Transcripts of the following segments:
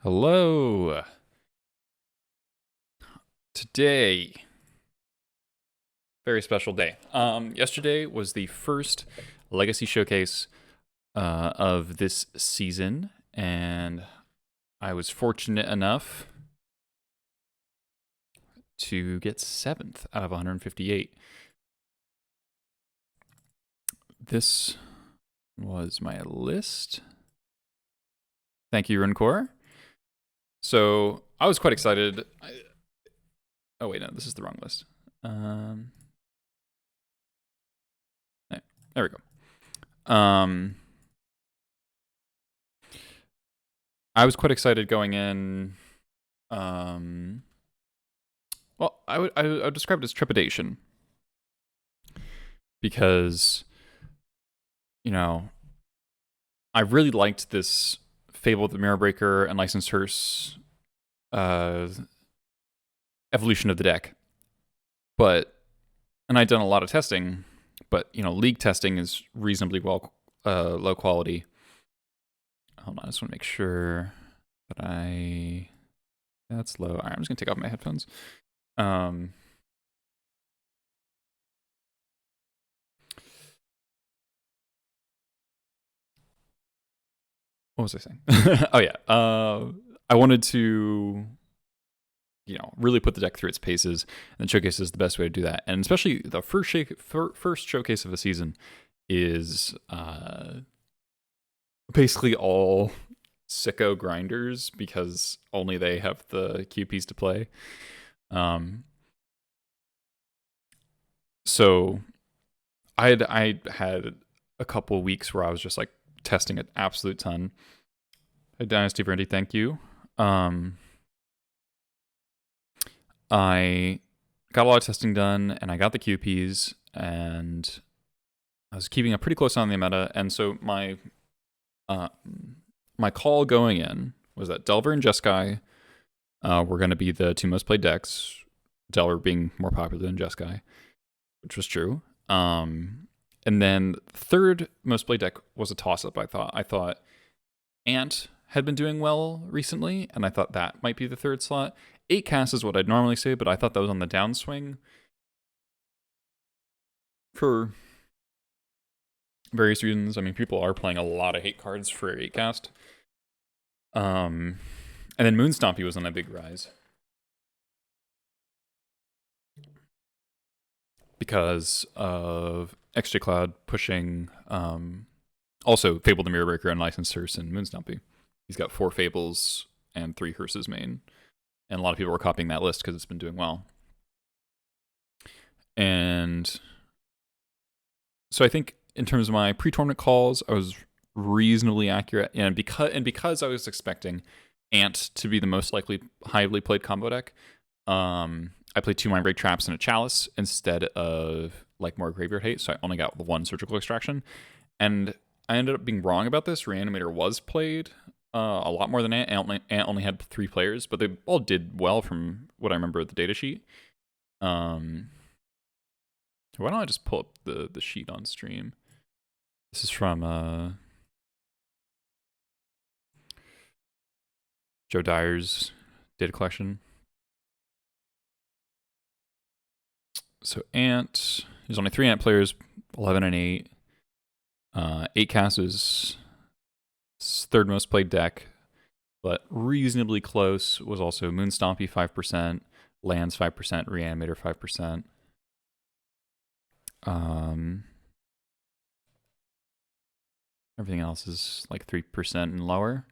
Hello. Today, very special day. Yesterday was the first Legacy Showcase of this season, and I was fortunate enough to get 7th out of 158. This was my list. Thank you, Runcor. So I was quite excited. Oh wait, no, this is the wrong list. There we go. I was quite excited going in. Well, I would describe it as trepidation because, you know, I really liked this Fable of the Mirror Breaker and Licensed Hearse evolution of the deck, and I'd done a lot of testing, but league testing is reasonably low quality. Hold on, I just want to make sure that that's low. All right, I'm just gonna take off my headphones. What was I saying? Oh yeah, I wanted to really put the deck through its paces, and Showcase is the best way to do that. And especially the first Showcase of the season is basically all sicko grinders because only they have the QPs to play. So I had a couple weeks where I was just like testing an absolute ton. Hey, Dynasty Brandy, thank you. I got a lot of testing done, and I got the QPs, and I was keeping a pretty close eye on the meta. And so my call going in was that Delver and Jeskai were going to be the two most played decks. Delver being more popular than Jeskai, which was true. And then the third most played deck was a toss-up. I thought Ant had been doing well recently, and I thought that might be the third slot. 8 cast is what I'd normally say, but I thought that was on the downswing for various reasons. I mean, people are playing a lot of hate cards for 8 cast. And then Moonstompy was on a big rise. Because of XJ Cloud pushing also Fable the Mirror Breaker and Licensed Hearse and Moonstompy. He's got 4 Fables and 3 Hearses main. And a lot of people are copying that list because it's been doing well. And so I think in terms of my pre-tournament calls, I was reasonably accurate. And because I was expecting Ant to be the most likely highly played combo deck, I played 2 Mindbreak Traps and a Chalice instead of like more Graveyard Hate, so I only got 1 Surgical Extraction. And I ended up being wrong about this. Reanimator was played a lot more than Ant. Ant only had 3 players, but they all did well from what I remember of the data sheet. Why don't I just pull up the sheet on stream? This is from Joe Dyer's data collection. So Ant, there's only 3 Ant players, 11 and 8. 8 cast is 3rd most played deck, but reasonably close was also Moonstompy 5%, Lands 5%, Reanimator 5%. Everything else is like 3% and lower.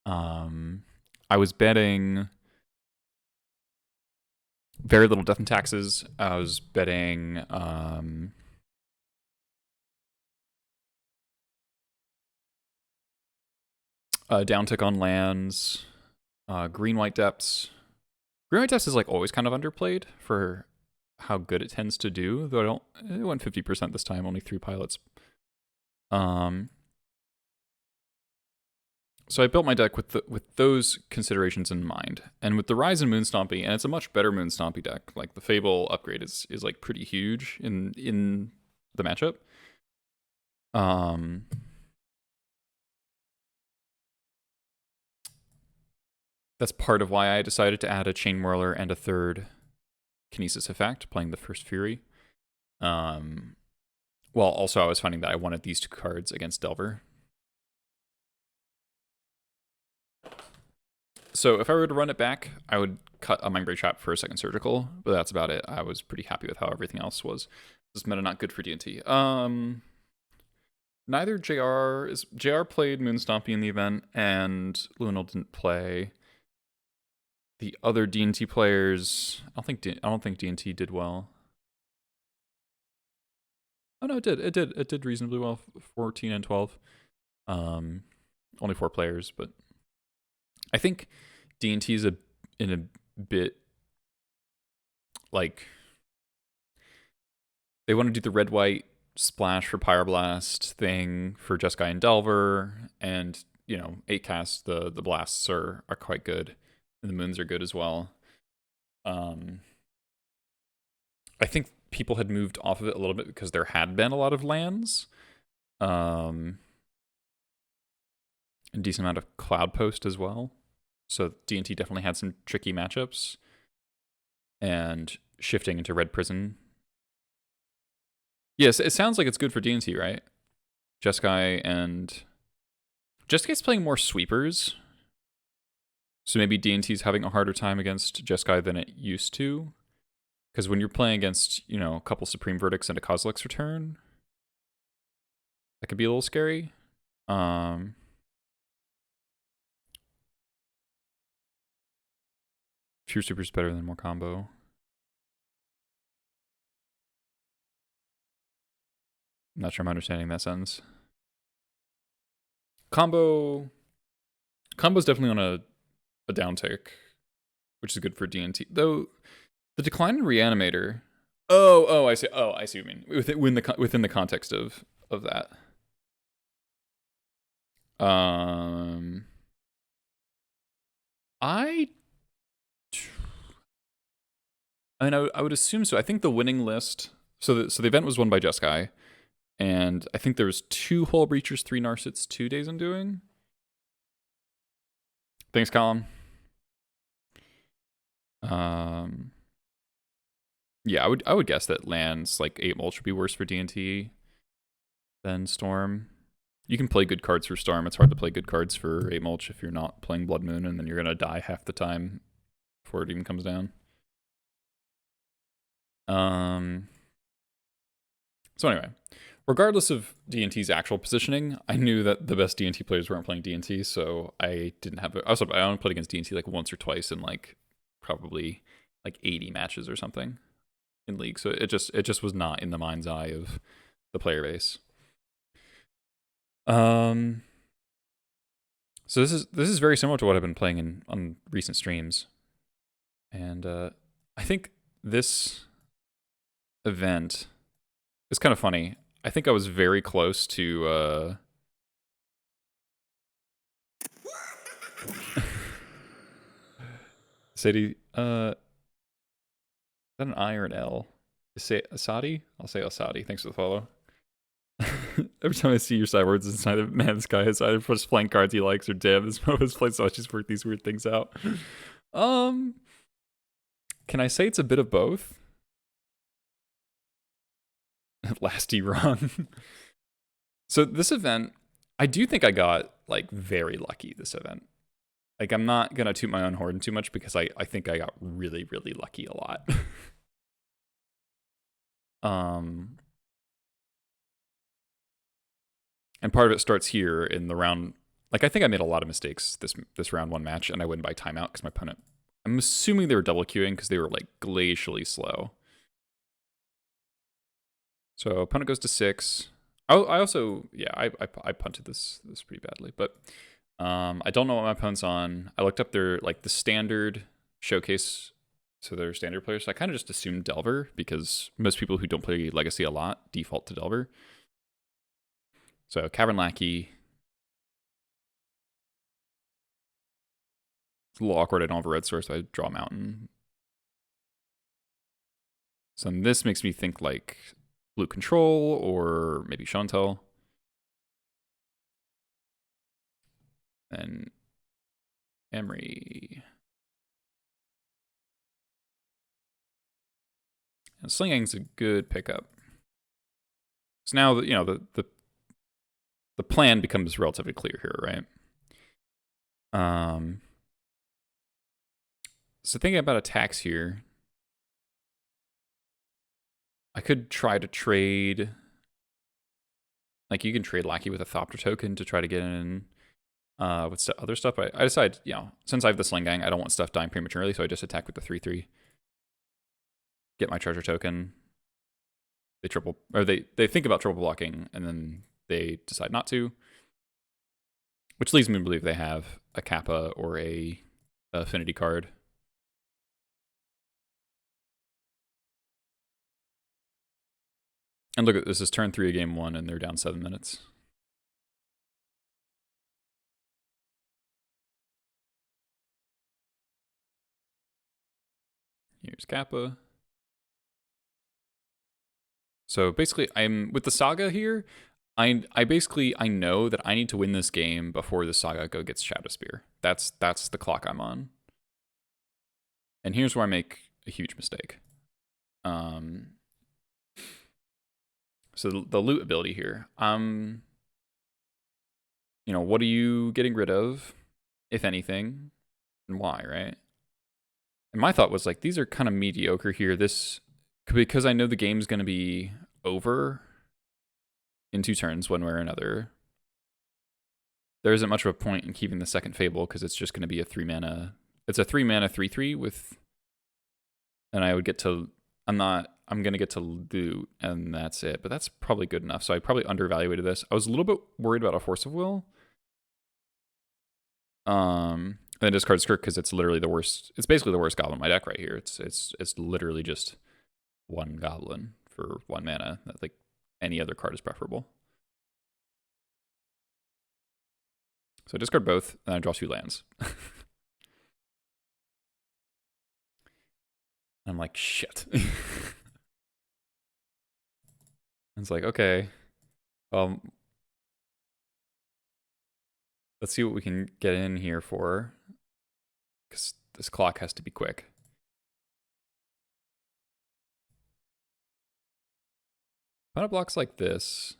I was betting very little Death and Taxes. I was betting downtick on lands, green-white depths. Green-white depths is like always kind of underplayed for how good it tends to do, though it went 50% this time, only 3 pilots. So I built my deck with those considerations in mind, and with the rise in Moonstompy, and it's a much better Moonstompy deck. Like the Fable upgrade is like pretty huge in the matchup. That's part of why I decided to add a Chain Whirler and a third Kinesis effect, playing the first Fury. Well, also I was finding that I wanted these 2 cards against Delver. So if I were to run it back, I would cut a Mindbreak Trap for a second Surgical, but that's about it. I was pretty happy with how everything else was. This meta not good for D&T. Neither JR played Moonstompy in the event, and Lunel didn't play. The other D&T players, I don't think D&T did well. Oh no, it did. It did reasonably well. 14 and 12. Only 4 players, but I think D&T is in a bit like they want to do the red-white splash for Pyroblast thing for Jeskai and Delver, and 8 casts, the blasts are quite good, and the moons are good as well. I think people had moved off of it a little bit because there had been a lot of lands. A decent amount of Cloud Post as well. So D&T definitely had some tricky matchups. And shifting into Red Prison. Yes, it sounds like it's good for D&T, right? Jeskai Jeskai's playing more sweepers. So maybe D&T's having a harder time against Jeskai than it used to. Because when you're playing against, a couple Supreme Verdicts and a Kozilek's Return, that could be a little scary. Fewer Super's better than more combo. I'm not sure I'm understanding that sentence. Combo's definitely on a downtick, which is good for D&T. Though the decline in Reanimator. Oh, I see. Oh, I see what you mean. Within the context of that. I would assume so. I think the winning list. So the event was won by Jeskai, and I think there was 2 Hull Breachers, 3 Narsets, 2 Days Undoing. Thanks, Colin. Yeah, I would guess that lands like 8 Mulch would be worse for D&T than Storm. You can play good cards for Storm. It's hard to play good cards for 8 Mulch if you're not playing Blood Moon, and then you're gonna die half the time before it even comes down. So anyway, regardless of D&T's actual positioning, I knew that the best D&T players weren't playing D&T, so I didn't have I only played against D&T like once or twice in like probably like 80 matches or something in League. So it just was not in the mind's eye of the player base. So this is very similar to what I've been playing on recent streams. And I think this event is kind of funny. I think I was very close to Sadie, is that an I or an L? Say Asadi? I'll say Asadi. Thanks for the follow. Every time I see your sideboards, it's either man, this guy has either puts playing cards he likes or damn, this Mo has played so much, he's worked these weird things out. Can I say it's a bit of both? Lasty wrong. So this event, I do think I got like very lucky this event. Like I'm not gonna toot my own horn too much because I think I got really, really lucky a lot. And part of it starts here in the round. Like I think I made a lot of mistakes this round 1 match, and I win by timeout because my opponent. I'm assuming they were double queuing because they were like glacially slow. So opponent goes to 6. I also I punted this pretty badly, but I don't know what my opponent's on. I looked up their like the standard showcase, so they're standard players. So I kind of just assumed Delver because most people who don't play Legacy a lot default to Delver. So Cavern Lackey. It's a little awkward. I don't have a red source, so I draw a mountain. So this makes me think like Blue Control or maybe Chantel. And Emery. And Slinging's a good pickup. So now, you know, the plan becomes relatively clear here, right? So thinking about attacks here, I could try to trade. Like, you can trade Lackey with a Thopter token to try to get in with other stuff. But I decided, you know, since I have the Sling Gang, I don't want stuff dying prematurely, so I just attack with the 3/3. Get my treasure token. They think about triple blocking, and then they decide not to. Which leads me to believe they have a Kappa or a affinity card. And look at this is turn 3 of game 1, and they're down 7 minutes. Here's Kappa. So basically, I'm with the Saga here. I know that I need to win this game before the Saga gets Shadow Spear. That's the clock I'm on. And here's where I make a huge mistake. So the loot ability here. You know, what are you getting rid of, if anything, and why, right? And my thought was like, these are kind of mediocre here. Because I know the game's going to be over in 2 turns, one way or another. There isn't much of a point in keeping the second Fable because it's just going to be a 3-mana. It's a 3-mana 3/3 with, and I would get to. I'm going to get to loot, and that's it. But that's probably good enough. So I probably undervaluated this. I was a little bit worried about a Force of Will. And then discard Skirk because it's literally the worst. It's basically the worst goblin in my deck right here. It's literally just 1 goblin for 1 mana. Like any other card is preferable. So I discard both, and I draw 2 lands. I'm like, shit. It's like, okay. Let's see what we can get in here for. Because this clock has to be quick. Opponent blocks like this.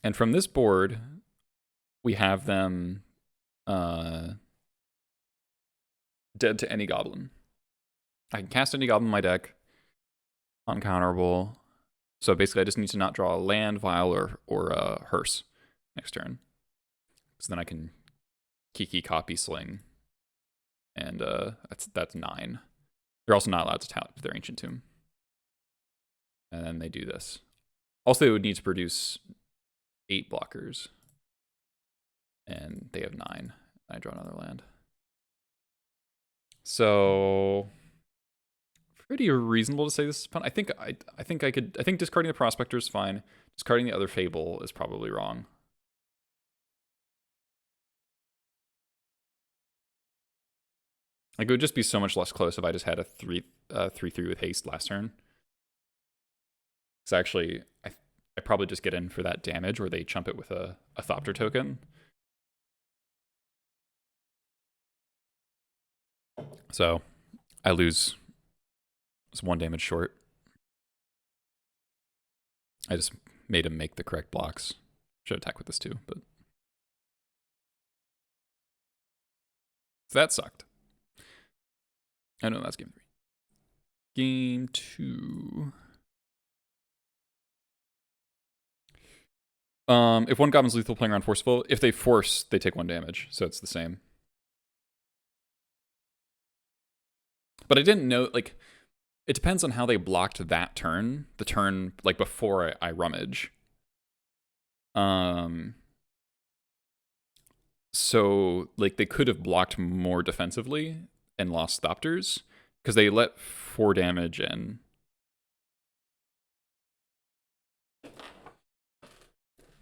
And from this board, we have them dead to any goblin. I can cast any goblin in my deck. Uncounterable. So basically, I just need to not draw a land, Vial, or a Hearse next turn. So then I can Kiki, copy, Sling. And that's 9. They're also not allowed to tap their Ancient Tomb. And then they do this. Also, they would need to produce 8 blockers. And they have 9. I draw another land. So pretty reasonable to say this is fun. I think discarding the Prospector is fine. Discarding the other Fable is probably wrong. Like, it would just be so much less close if I just had a 3/3 with haste last turn. So actually, I probably just get in for that damage where they chump it with a Thopter token. So I lose. It's 1 damage short. I just made him make the correct blocks. Should attack with this too, but so that sucked. I know that's game 3. Game 2. If 1 goblin's lethal playing around forceful, if they force, they take 1 damage, so it's the same. But I didn't know, like, it depends on how they blocked that turn. The turn, like, before I rummage. So, like, they could have blocked more defensively and lost Thopters, because they let 4 damage in.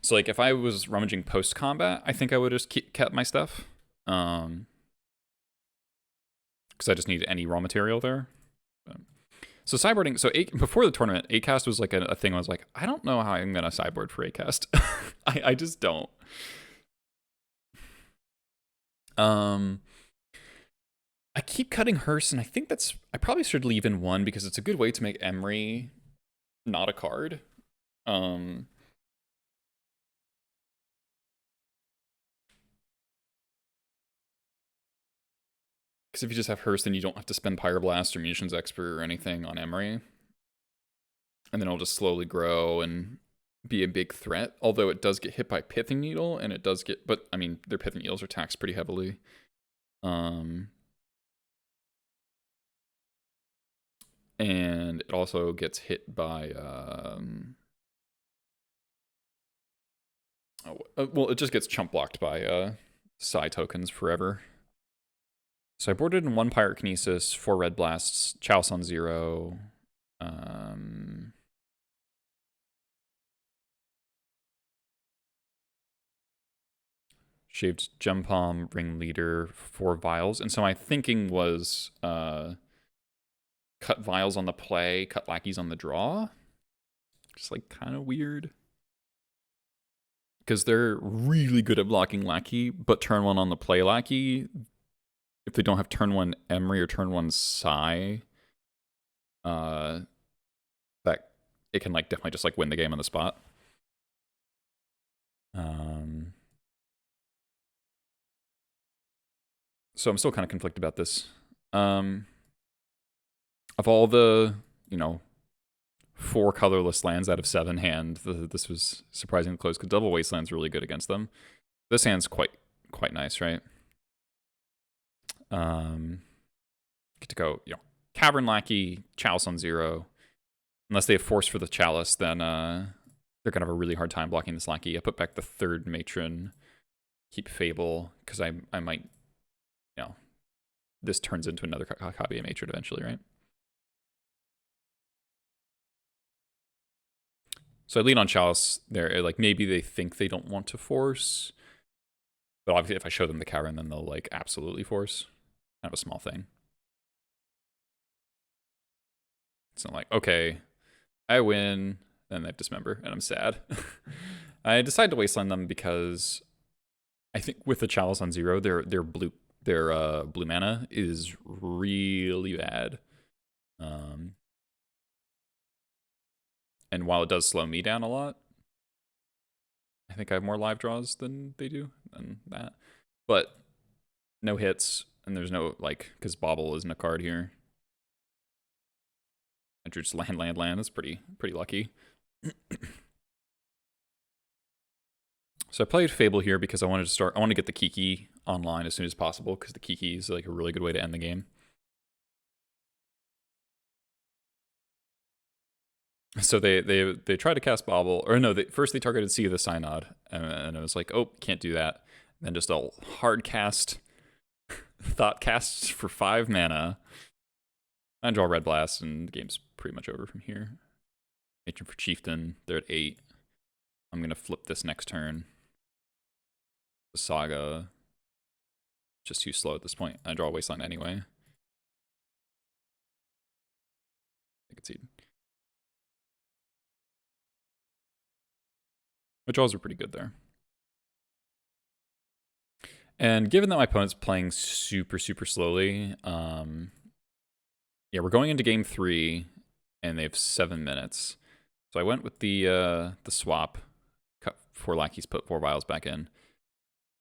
So, like, if I was rummaging post-combat, I think I would have just kept my stuff. Because I just need any raw material there. So sideboarding, so before the tournament, Acast was like a thing. I was like, I don't know how I'm gonna sideboard for Acast. I just don't. I keep cutting Hearse, and I think I probably should leave in one because it's a good way to make Emery not a card. Because if you just have Hearse, then you don't have to spend Pyroblast or Munitions Expert or anything on Emery. And then it'll just slowly grow and be a big threat. Although it does get hit by Pithing Needle, and it does get, but I mean, their Pithing Needles are taxed pretty heavily. And it also gets hit by, well, it just gets chump blocked by Psi tokens forever. So I boarded in 1 Pyrokinesis, 4 Red Blasts, Chalice on 0. Shaved Gem Palm, Ringleader, 4 Vials. And so my thinking was cut Vials on the play, cut Lackeys on the draw. Just like kind of weird. Because they're really good at blocking Lackey, but turn 1 on the play Lackey, if they don't have turn 1 Emery or turn 1 Psi, that it can like definitely just like win the game on the spot. So I'm still kind of conflicted about this. Of all the, 4 colorless lands out of 7 hand, this was surprisingly close because Double Wasteland's really good against them. This hand's quite nice, right? Get to go, Cavern Lackey, Chalice on 0. Unless they have Force for the Chalice, then they're gonna have a really hard time blocking this Lackey. I put back the 3rd Matron, keep Fable, because I might, this turns into another copy of Matron eventually, right? So I lean on Chalice there. Like, maybe they think they don't want to force. But obviously, if I show them the Cavern, then they'll, like, absolutely force. Kind of a small thing. It's not like, okay, I win, then they dismember, and I'm sad. I decided to wasteland them because I think with the Chalice on 0, their blue mana is really bad. And while it does slow me down a lot, I think I have more live draws than they do, than that. But no hits, and there's no, like, because Bobble isn't a card here. I drew just land. That's pretty lucky. So I played Fable here because I wanted to get the Kiki online as soon as possible, because the Kiki is like a really good way to end the game. So they tried to cast Bobble, or no, first they targeted Sea of the Synod, and I was like, oh, can't do that. And then just a hard cast, Thought casts for 5 mana. I draw Red Blast, and the game's pretty much over from here. Matron for Chieftain, they're at 8. I'm gonna flip this next turn. The Saga, just too slow at this point. I draw a Wasteland anyway. I concede. My draws are pretty good there. And given that my opponent's playing super slowly, yeah, we're going into game 3, and they have 7 minutes. So I went with the swap, cut 4 Lackeys, put 4 Vials back in,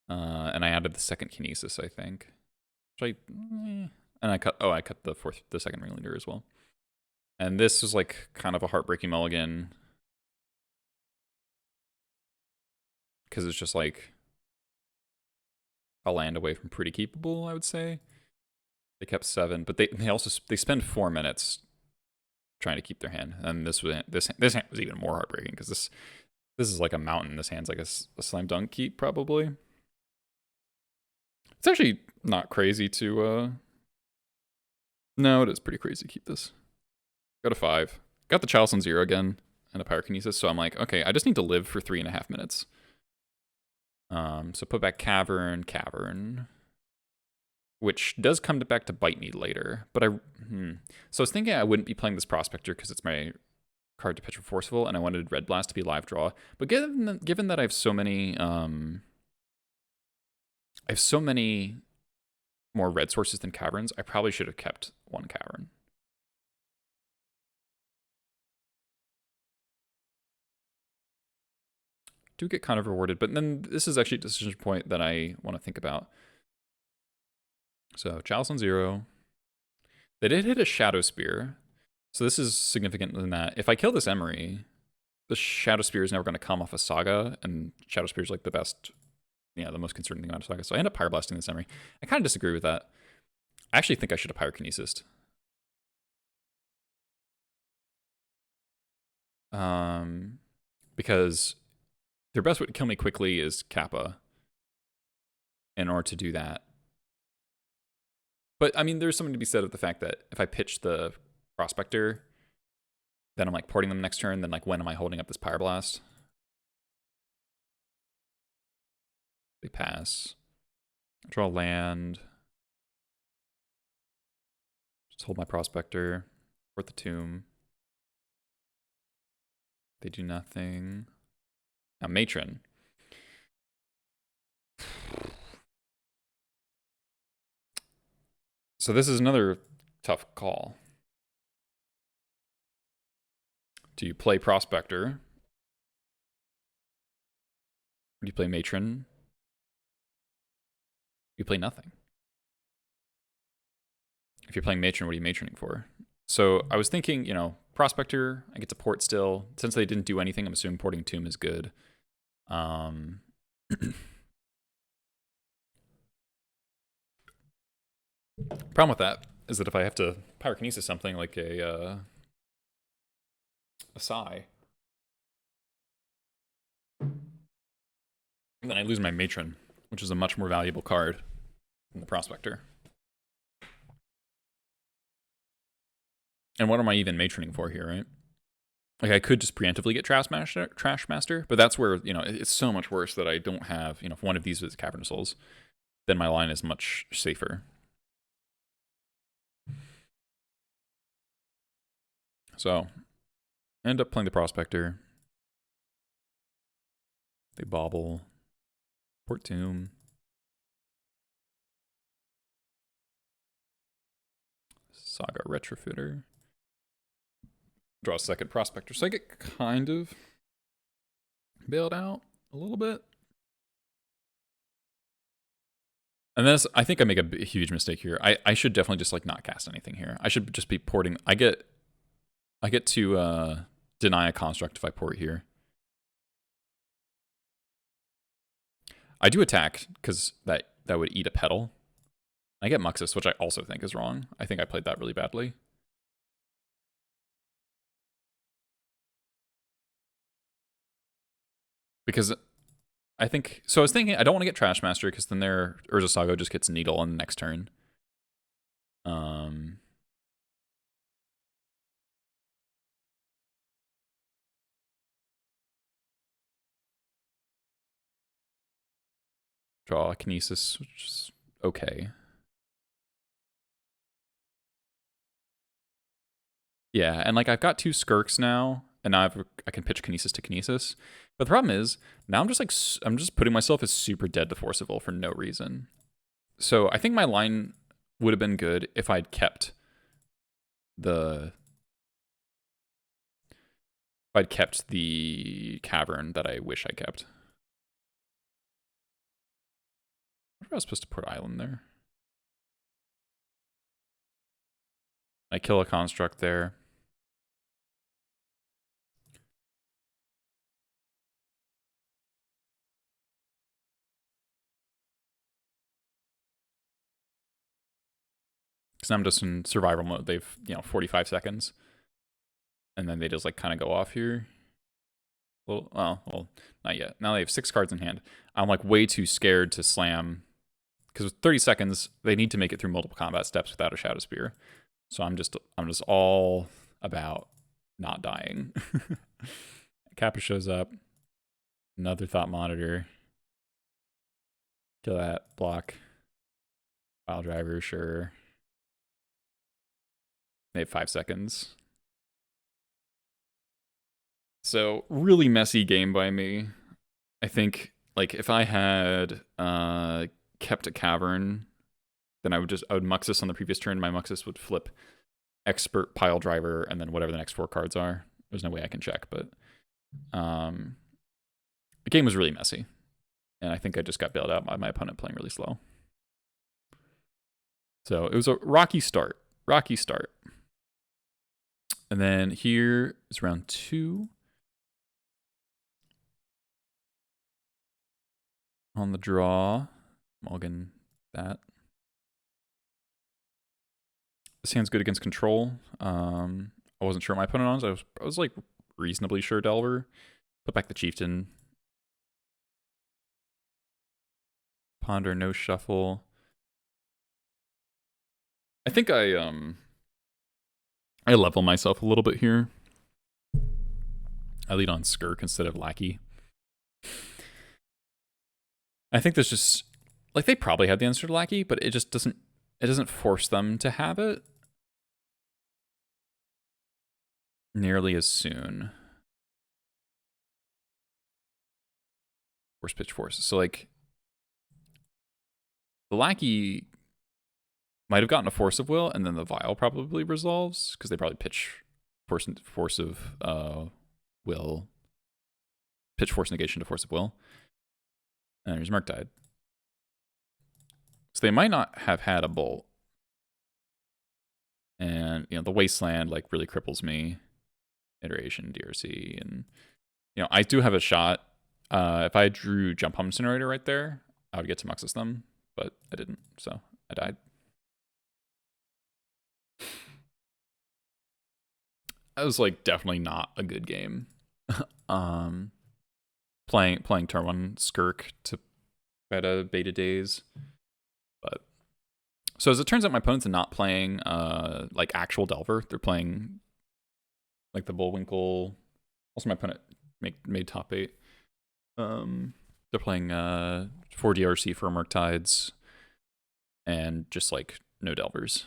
and I added the 2nd Kinesis, I think. And I cut the 2nd Ringleader as well. And this was like kind of a heartbreaking mulligan, because it's just like a land away from pretty keepable, I would say. They kept 7, but they spend 4 minutes trying to keep their hand, and this hand was even more heartbreaking because this is like a mountain. This hand's like a slam dunk keep probably. It's actually not crazy to. No, it is pretty crazy to keep this. Got a 5. Got the Chalice on 0 again and a Pyrokinesis, so I'm like, okay, I just need to live for 3.5 minutes. So put back Cavern. which does come back to bite me later. But so I was thinking I wouldn't be playing this Prospector because it's my card to pitch for Forceful, and I wanted Red Blast to be live draw. But given that I have so many more red sources than caverns, I probably should have kept one cavern. Do get kind of rewarded, but then this is actually a decision point that I want to think about. So Chalice on 0. They did hit a Shadow Spear, so this is significant in that if I kill this Emery, the Shadow Spear is never going to come off a Saga, and Shadow Spear is like the best, the most concerning thing about a Saga. So I end up Pyroblasting this Emery. I kind of disagree with that. I actually think I should have Pyrokinesis. Because their best way to kill me quickly is Kappa in order to do that. But, I mean, there's something to be said of the fact that if I pitch the Prospector, then I'm, like, porting them next turn, then, like, when am I holding up this Pyroblast? They pass. Draw land. Just hold my Prospector. Port the Tomb. They do nothing. Now, Matron. So this is another tough call. Do you play Prospector? Or do you play Matron? You play nothing. If you're playing Matron, what are you matroning for? So I was thinking, Prospector, I get to port still. Since they didn't do anything, I'm assuming porting Tomb is good. Problem with that is that if I have to Pyrokinesis something like a Psy, then I lose my Matron, which is a much more valuable card than the Prospector. And what am I even matroning for here, right? Like, I could just preemptively get Trash Master, but that's where, it's so much worse that I don't have, if one of these is Cavern of Souls, then my line is much safer. So, I end up playing the Prospector. They bobble. Port Tomb. Saga Retrofitter. Draw a second Prospector. So I get kind of bailed out a little bit. And then I think I make a huge mistake here. I should definitely just like not cast anything here. I should just be porting. I get to deny a construct if I port here. I do attack because that would eat a petal. I get Muxus, which I also think is wrong. I think I played that really badly. Because I think, so I was thinking I don't want to get Trash Master because then their Urza Saga just gets Needle on the next turn. Draw a Kinesis, which is okay. Yeah, and like I've got 2 Skirks now, and now I can pitch Kinesis to Kinesis. But the problem is, now I'm just putting myself as super dead to Forcible for no reason. So I think my line would have been good if I'd kept the cavern that I wish I kept. What was I supposed to put Island there? I kill a construct there. Because I'm just in survival mode. They've, 45 seconds. And then they just like kind of go off here. Well, not yet. Now they have 6 cards in hand. I'm like way too scared to slam. Because with 30 seconds, they need to make it through multiple combat steps without a Shadow Spear. So I'm just all about not dying. Kappa shows up. Another Thought Monitor. Kill that. Block. File driver, sure. They have 5 seconds. So, really messy game by me. I think, like, if I had kept a cavern, then I would Muxus on the previous turn. My Muxus would flip expert, pile driver, and then whatever the next 4 cards are. There's no way I can check, but the game was really messy. And I think I just got bailed out by my opponent playing really slow. So it was a rocky start. Rocky start. And then here is round 2. On the draw. Mulligan that. This hand's good against control. I wasn't sure what my opponent was. I was like reasonably sure Delver. Put back the Chieftain. Ponder, no shuffle. I think I level myself a little bit here. I lead on Skirk instead of Lackey. I think there's just, like, they probably had the answer to Lackey, but it just doesn't force them to have it nearly as soon. Force, pitch, force. So, like, the Lackey might have gotten a force of will, and then the Vial probably resolves, because they probably pitch force of will. Pitch force negation to force of will. And there's Murktide. So they might not have had a bolt. And, you know, the Wasteland, like, really cripples me. Iteration, DRC, and, you know, I do have a shot. If I drew Jump Hum Incinerator right there, I would get to Muxus them, but I didn't, so I died. That was, like, definitely not a good game. Playing turn 1 Skirk to try to beta days. But so as it turns out, my opponents are not playing like actual Delver. They're playing like the Bullwinkle. Also, my opponent made top 8. They're playing 4 DRC for Murktides and just like no Delvers.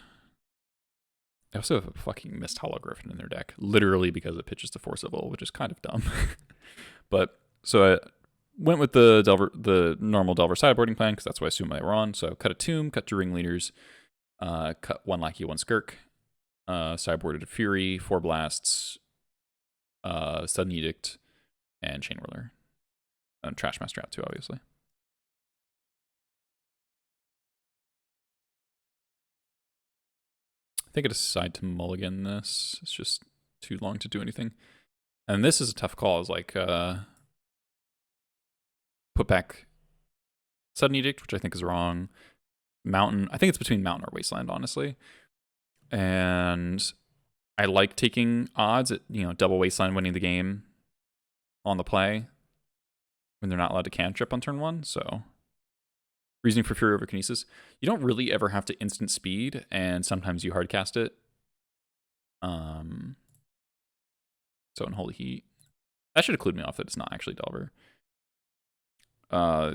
They also have a fucking Mist Hollow Griffin in their deck, literally because it pitches to Force of Will, which is kind of dumb. But so I went with the normal Delver sideboarding plan because that's what I assumed they were on. So cut a Tomb, cut 2 Ringleaders, cut 1 Lackey, 1 Skirk, sideboarded a Fury, 4 Blasts, Sudden Edict, and Chain Whirler. And Trash Master out too, obviously. I think I decide to mulligan this. It's just too long to do anything. And this is a tough call. It's like put back Sudden Edict, which I think is wrong. Mountain. I think it's between Mountain or Wasteland, honestly. And I like taking odds at, you know, double Wasteland winning the game on the play when they're not allowed to cantrip on turn 1. So reasoning for Fury over Kinesis. You don't really ever have to instant speed, and sometimes you hardcast it. So Unholy Heat. That should have clued me off that it's not actually Delver.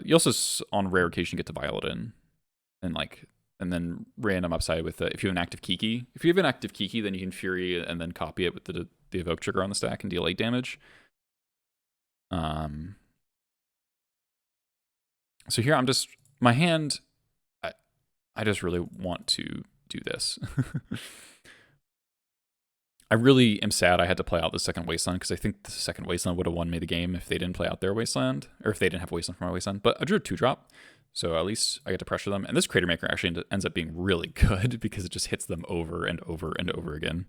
You also, on rare occasion, get to Violet in. And then random upside with if you have an active Kiki. If you have an active Kiki, then you can Fury and then copy it with the Evoke trigger on the stack and deal 8 damage. So here I'm just, my hand, I just really want to do this. I really am sad I had to play out the second Wasteland, because I think the second Wasteland would have won me the game if they didn't play out their Wasteland, or if they didn't have Wasteland for my Wasteland. But I drew a 2-drop, so at least I get to pressure them. And this Crater Maker actually ends up being really good, because it just hits them over and over and over again.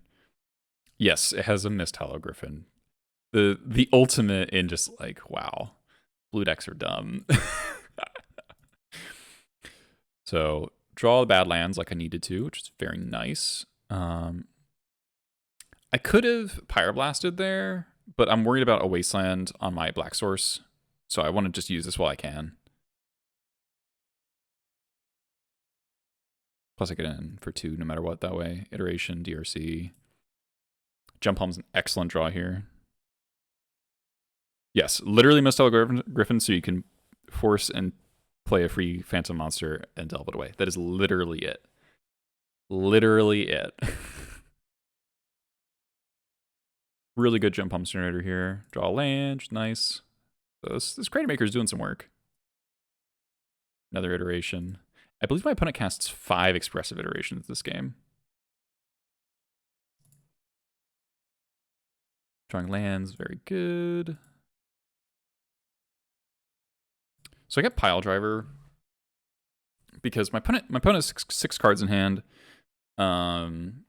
Yes, it has a Mist Hollow Griffin. The ultimate in just like, wow, blue decks are dumb. So draw the bad lands like I needed to, which is very nice. I could have Pyroblasted there, but I'm worried about a Wasteland on my Black Source, so I want to just use this while I can. Plus I get in for 2 no matter what that way. Iteration, DRC. Jump Hum's an excellent draw here. Yes, literally Mist Hollow Griffin, so you can force and play a free Phantom Monster, and delve it away. That is literally it. Literally it. Really good Gem Pump Generator here. Draw a land, nice. So this Reanimator is doing some work. Another iteration. I believe my opponent casts 5 expressive iterations this game. Drawing lands, very good. So I get Pile Driver because my opponent has six cards in hand. I'm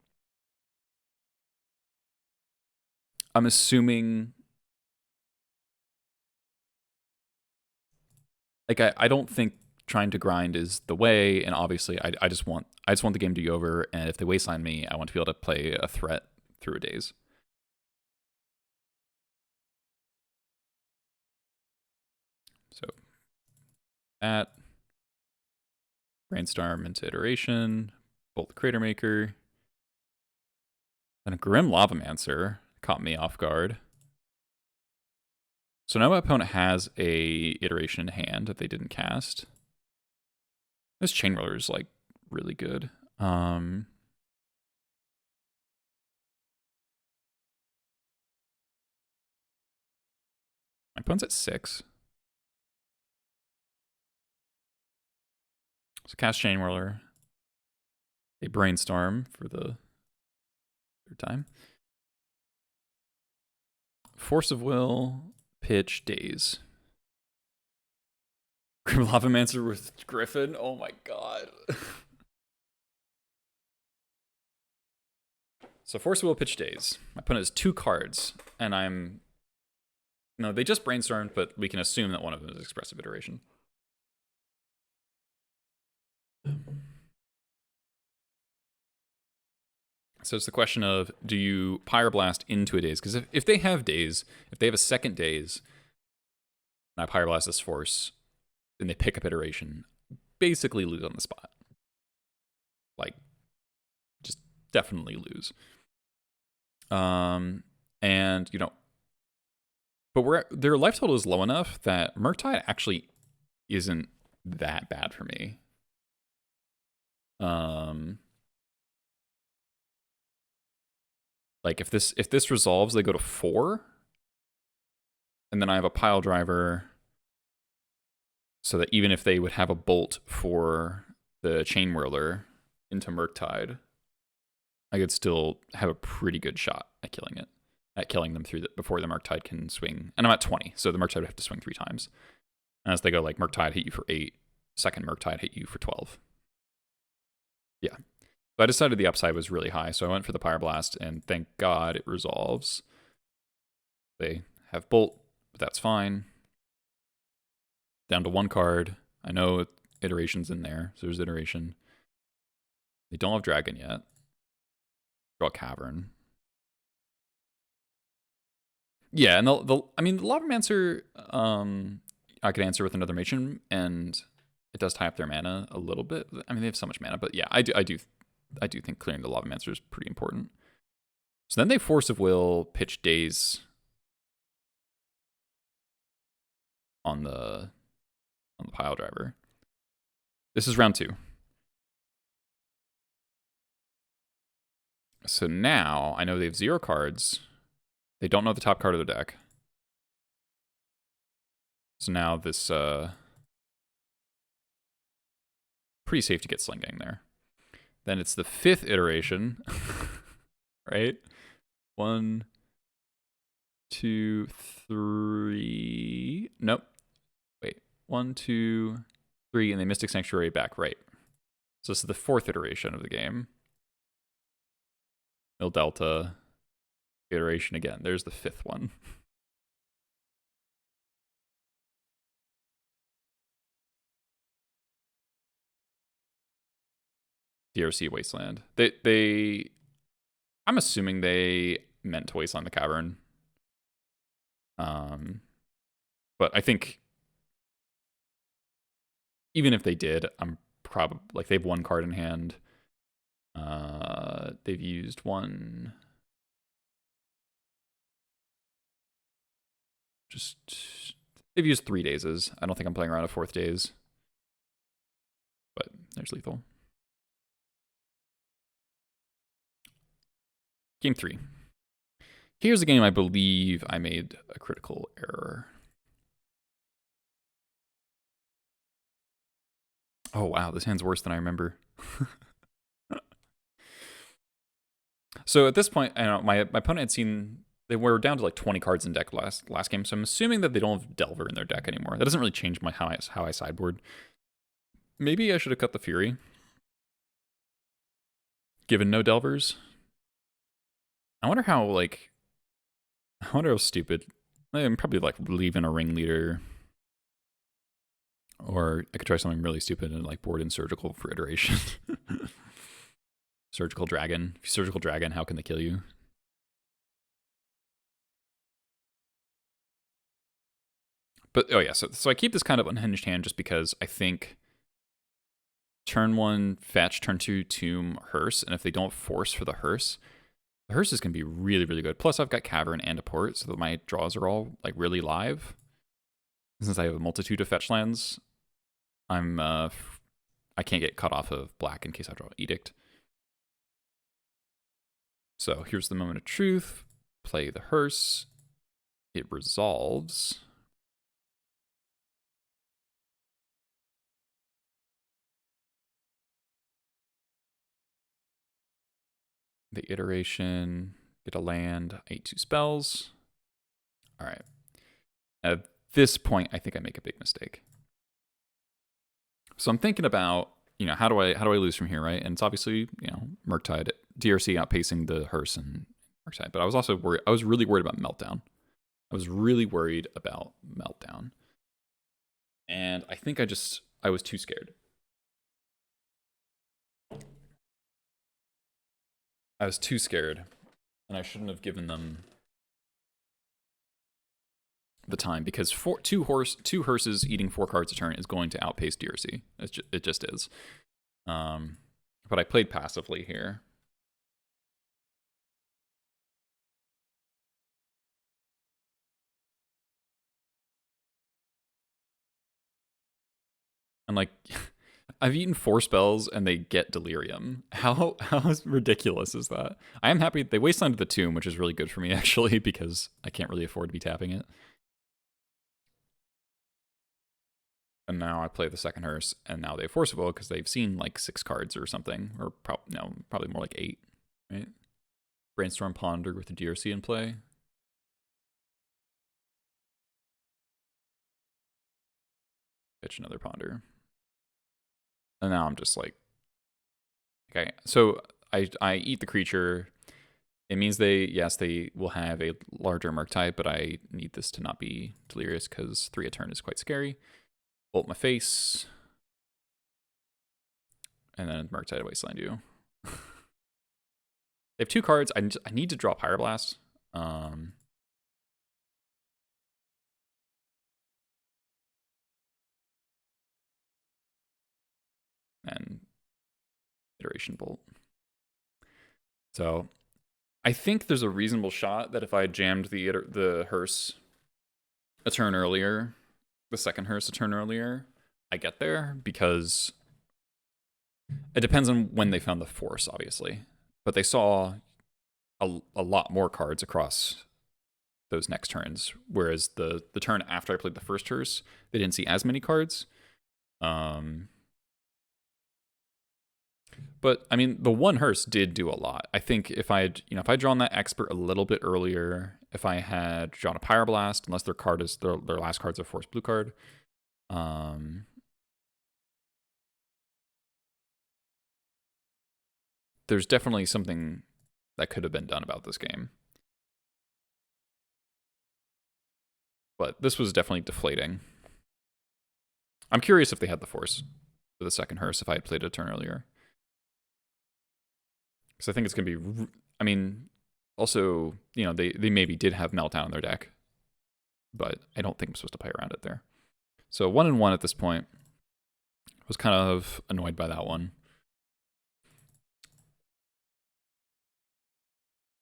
assuming, like, I don't think trying to grind is the way, and obviously I just want the game to be over, and if they wasteland me, I want to be able to play a threat through a daze. So that Brainstorm into iteration, Bolt the Crater Maker, and a Grim Lavamancer caught me off guard. So now my opponent has a iteration in hand that they didn't cast. This Chain Roller is like really good. My opponent's at 6. So cast Chain Whirler. A Brainstorm for the 3rd time. Force of Will, pitch, daze. Grim Lavamancer with Griffin? Oh my god. So Force of Will, pitch, daze. My opponent has 2 cards, and I'm... No, they just brainstormed, but we can assume that one of them is expressive iteration. So it's the question of, do you Pyroblast into a daze? Because if they have daze, if they have a second daze, and I Pyroblast this Force, then they pick up iteration, basically lose on the spot. Like, just definitely lose. And, you know, but their life total is low enough that Murktide actually isn't that bad for me. Like if this resolves, they go to 4, and then I have a Pile Driver, so that even if they would have a Bolt for the Chain Whirler into Murktide, I could still have a pretty good shot at killing it, at killing them through before the Murktide can swing. And I'm at 20, so the Murktide would have to swing 3 times. And as they go, like, Murktide hit you for 8, second Murktide hit you for 12. Yeah. So I decided the upside was really high, so I went for the Pyroblast, and thank God it resolves. They have Bolt, but that's fine. Down to 1 card. I know iteration's in there, so there's iteration. They don't have Dragon yet. Draw a Cavern. Yeah, and I mean, the Lavamancer, I could answer with another Matron, and it does tie up their mana a little bit. I mean, they have so much mana, but yeah, I do think clearing the Lavamancer is pretty important. So then they Force of Will, pitch Daze on the Pile Driver. This is round 2. So now I know they have 0 cards. They don't know the top card of the deck. So now this pretty safe to get Sling Gang there. Then it's the 5th iteration, right? 1, 2, 3. Nope. Wait. 1, 2, 3, and they Mystic Sanctuary back right. So this is the 4th iteration of the game. Mill Delta iteration again. There's the 5th one. DRC Wasteland. I'm assuming they meant to Wasteland the Cavern. But I think even if they did, I'm probably, like, they have 1 card in hand. They've used 1. They've used 3 dazes. I don't think I'm playing around a 4th daze. There's lethal. Game 3. Here's a game I believe I made a critical error. Oh wow, this hand's worse than I remember. So at this point, I know my opponent had seen they were down to like 20 cards in deck last game, so I'm assuming that they don't have Delver in their deck anymore. That doesn't really change how I sideboard. Maybe I should have cut the Fury, given no Delvers. I wonder how stupid. I'm probably like leaving a Ringleader. Or I could try something really stupid and like board in Surgical for iteration. Surgical Dragon. If you Surgical Dragon, how can they kill you? But oh yeah, so I keep this kind of unhinged hand just because I think turn 1 fetch, turn 2 tomb, Hearse, and if they don't force for the Hearse is gonna be really, really good. Plus I've got Cavern and a port, so that my draws are all like really live. Since I have a multitude of fetch lands, I can't get cut off of black in case I draw Edict. So here's the moment of truth. Play the Hearse. It resolves. The iteration, get a land, I eat 2 spells. All right. At this point, I think I make a big mistake. So I'm thinking about, how do I lose from here, right? And it's obviously, Murktide, DRC outpacing the Hearse and Murktide. But I was also worried. I was really worried about Meltdown. And I think I was too scared. And I shouldn't have given them the time, because two Hearses eating 4 cards a turn is going to outpace DRC. It just is. But I played passively here. And like, I've eaten 4 spells and they get Delirium. How ridiculous is that? I am happy they wastelanded the Tomb, which is really good for me actually, because I can't really afford to be tapping it. And now I play the second Hearse, and now they forcible because they've seen like 6 cards or something, or probably more like 8, right? Brainstorm Ponder with the DRC in play. Pitch another Ponder. And now I'm just like, okay. So I eat the creature. It means they will have a larger Murktide, but I need this to not be delirious because 3 a turn is quite scary. Bolt my face. And then Murktide wasteland you. They have 2 cards. I need to draw Pyroblast. And Iteration Bolt. So I think there's a reasonable shot that if I jammed the Hearse a turn earlier, the second Hearse a turn earlier, I get there, because it depends on when they found the force, obviously. But they saw a lot more cards across those next turns, whereas the turn after I played the first Hearse, they didn't see as many cards. But I mean, the one Hearse did do a lot. I think if I had, if I'd drawn that Expert a little bit earlier, if I had drawn a Pyroblast, unless their card is their last card's a Force Blue card, there's definitely something that could have been done about this game. But this was definitely deflating. I'm curious if they had the Force for the second Hearse if I had played a turn earlier. Because I think it's going to be, I mean, also, they maybe did have Meltdown in their deck, but I don't think I'm supposed to play around it there. So 1-1 at this point. Was kind of annoyed by that one.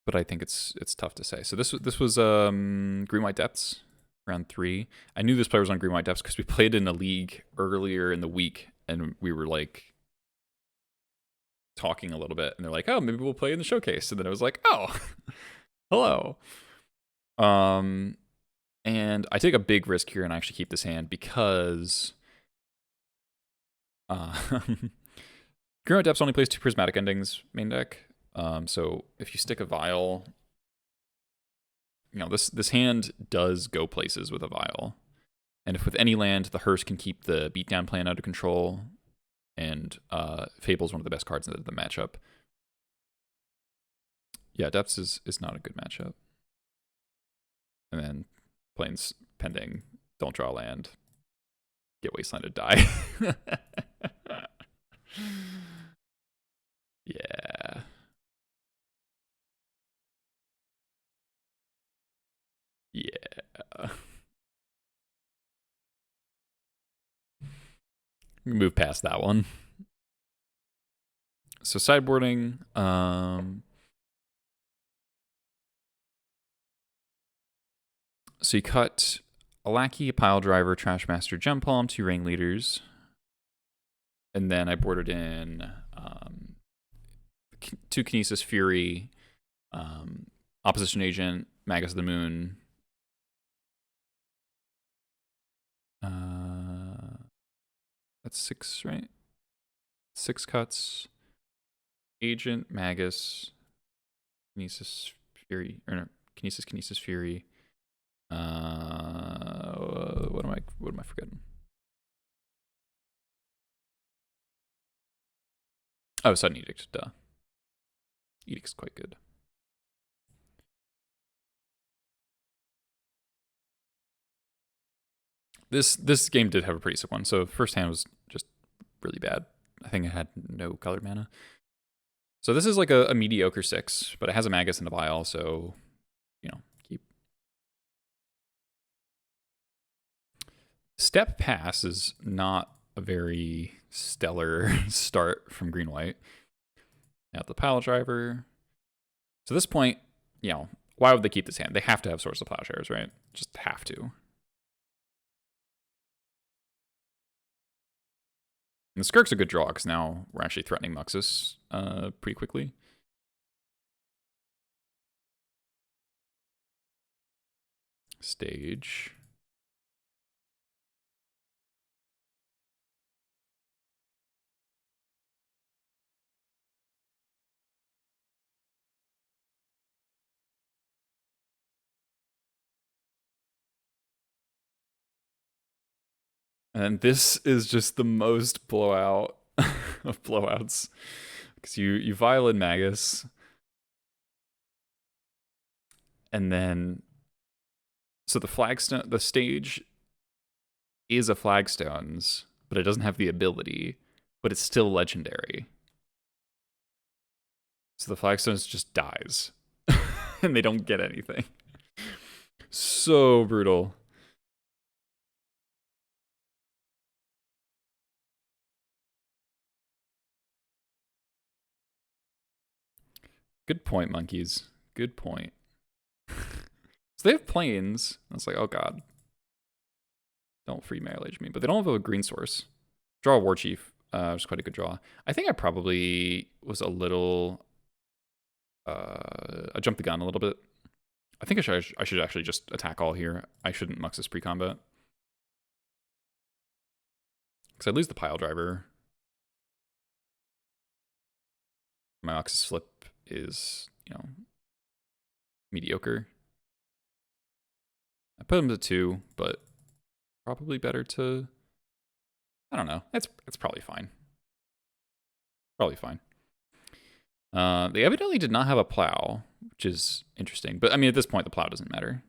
But I think it's tough to say. So this was Green-White Depths, round 3. I knew this player was on Green-White Depths because we played in a league earlier in the week, and we were like, talking a little bit, and they're like, "Oh, maybe we'll play in the showcase." And then I was like, "Oh, hello." And I take a big risk here and I actually keep this hand because Grim Depths only plays 2 Prismatic Endings main deck. So if you stick a Vial, you know, this hand does go places with a Vial. And if with any land, the Hearse can keep the beatdown plan out of control, and Fable's one of the best cards in the matchup. Yeah, Depths is not a good matchup. And then Plains pending, don't draw land, get Wastelanded, die. Yeah. Yeah. Move past that one. So sideboarding, so you cut a Lackey, a Pile Driver, Trash Master, Gem Palm, 2 Ring Leaders. And then I boarded in 2 Kinesis Fury, Opposition Agent, Magus of the Moon. That's 6, right? 6 cuts. Agent, Magus, Kinesis Fury, or no, Kinesis Fury. What am I forgetting? Oh, Sudden Edict, duh. Edict's quite good. This game did have a pretty sick one. So the first hand was just really bad. I think it had no colored mana. So this is like a mediocre 6, but it has a Magus and a Vial, so, you know, keep. Step Pass is not a very stellar start from green-white. Now the Pile Driver. So at this point, you know, why would they keep this hand? They have to have Source of Plowshares, right? Just have to. And the Skirk's a good draw, because now we're actually threatening Muxus pretty quickly. Stage. And this is just the most blowout of blowouts. Because you Violin Magus. And then, so the stage is a Flagstones, but it doesn't have the ability, but it's still legendary. So the Flagstones just dies. And they don't get anything. So brutal. Good point, monkeys. Good point. So they have planes. I was like, oh god. Don't free Marriage me. But they don't have a green source. Draw a War Chief. Which is quite a good draw. I think I probably was a little... I jumped the gun a little bit. I think I should actually just attack all here. I shouldn't Muxus pre-combat. Because I lose the Pile Driver. My Muxus flip is, you know, mediocre. I put him to 2, but probably better to... I don't know. It's probably fine. Probably fine. They evidently did not have a plow, which is interesting. But, I mean, at this point, the plow doesn't matter.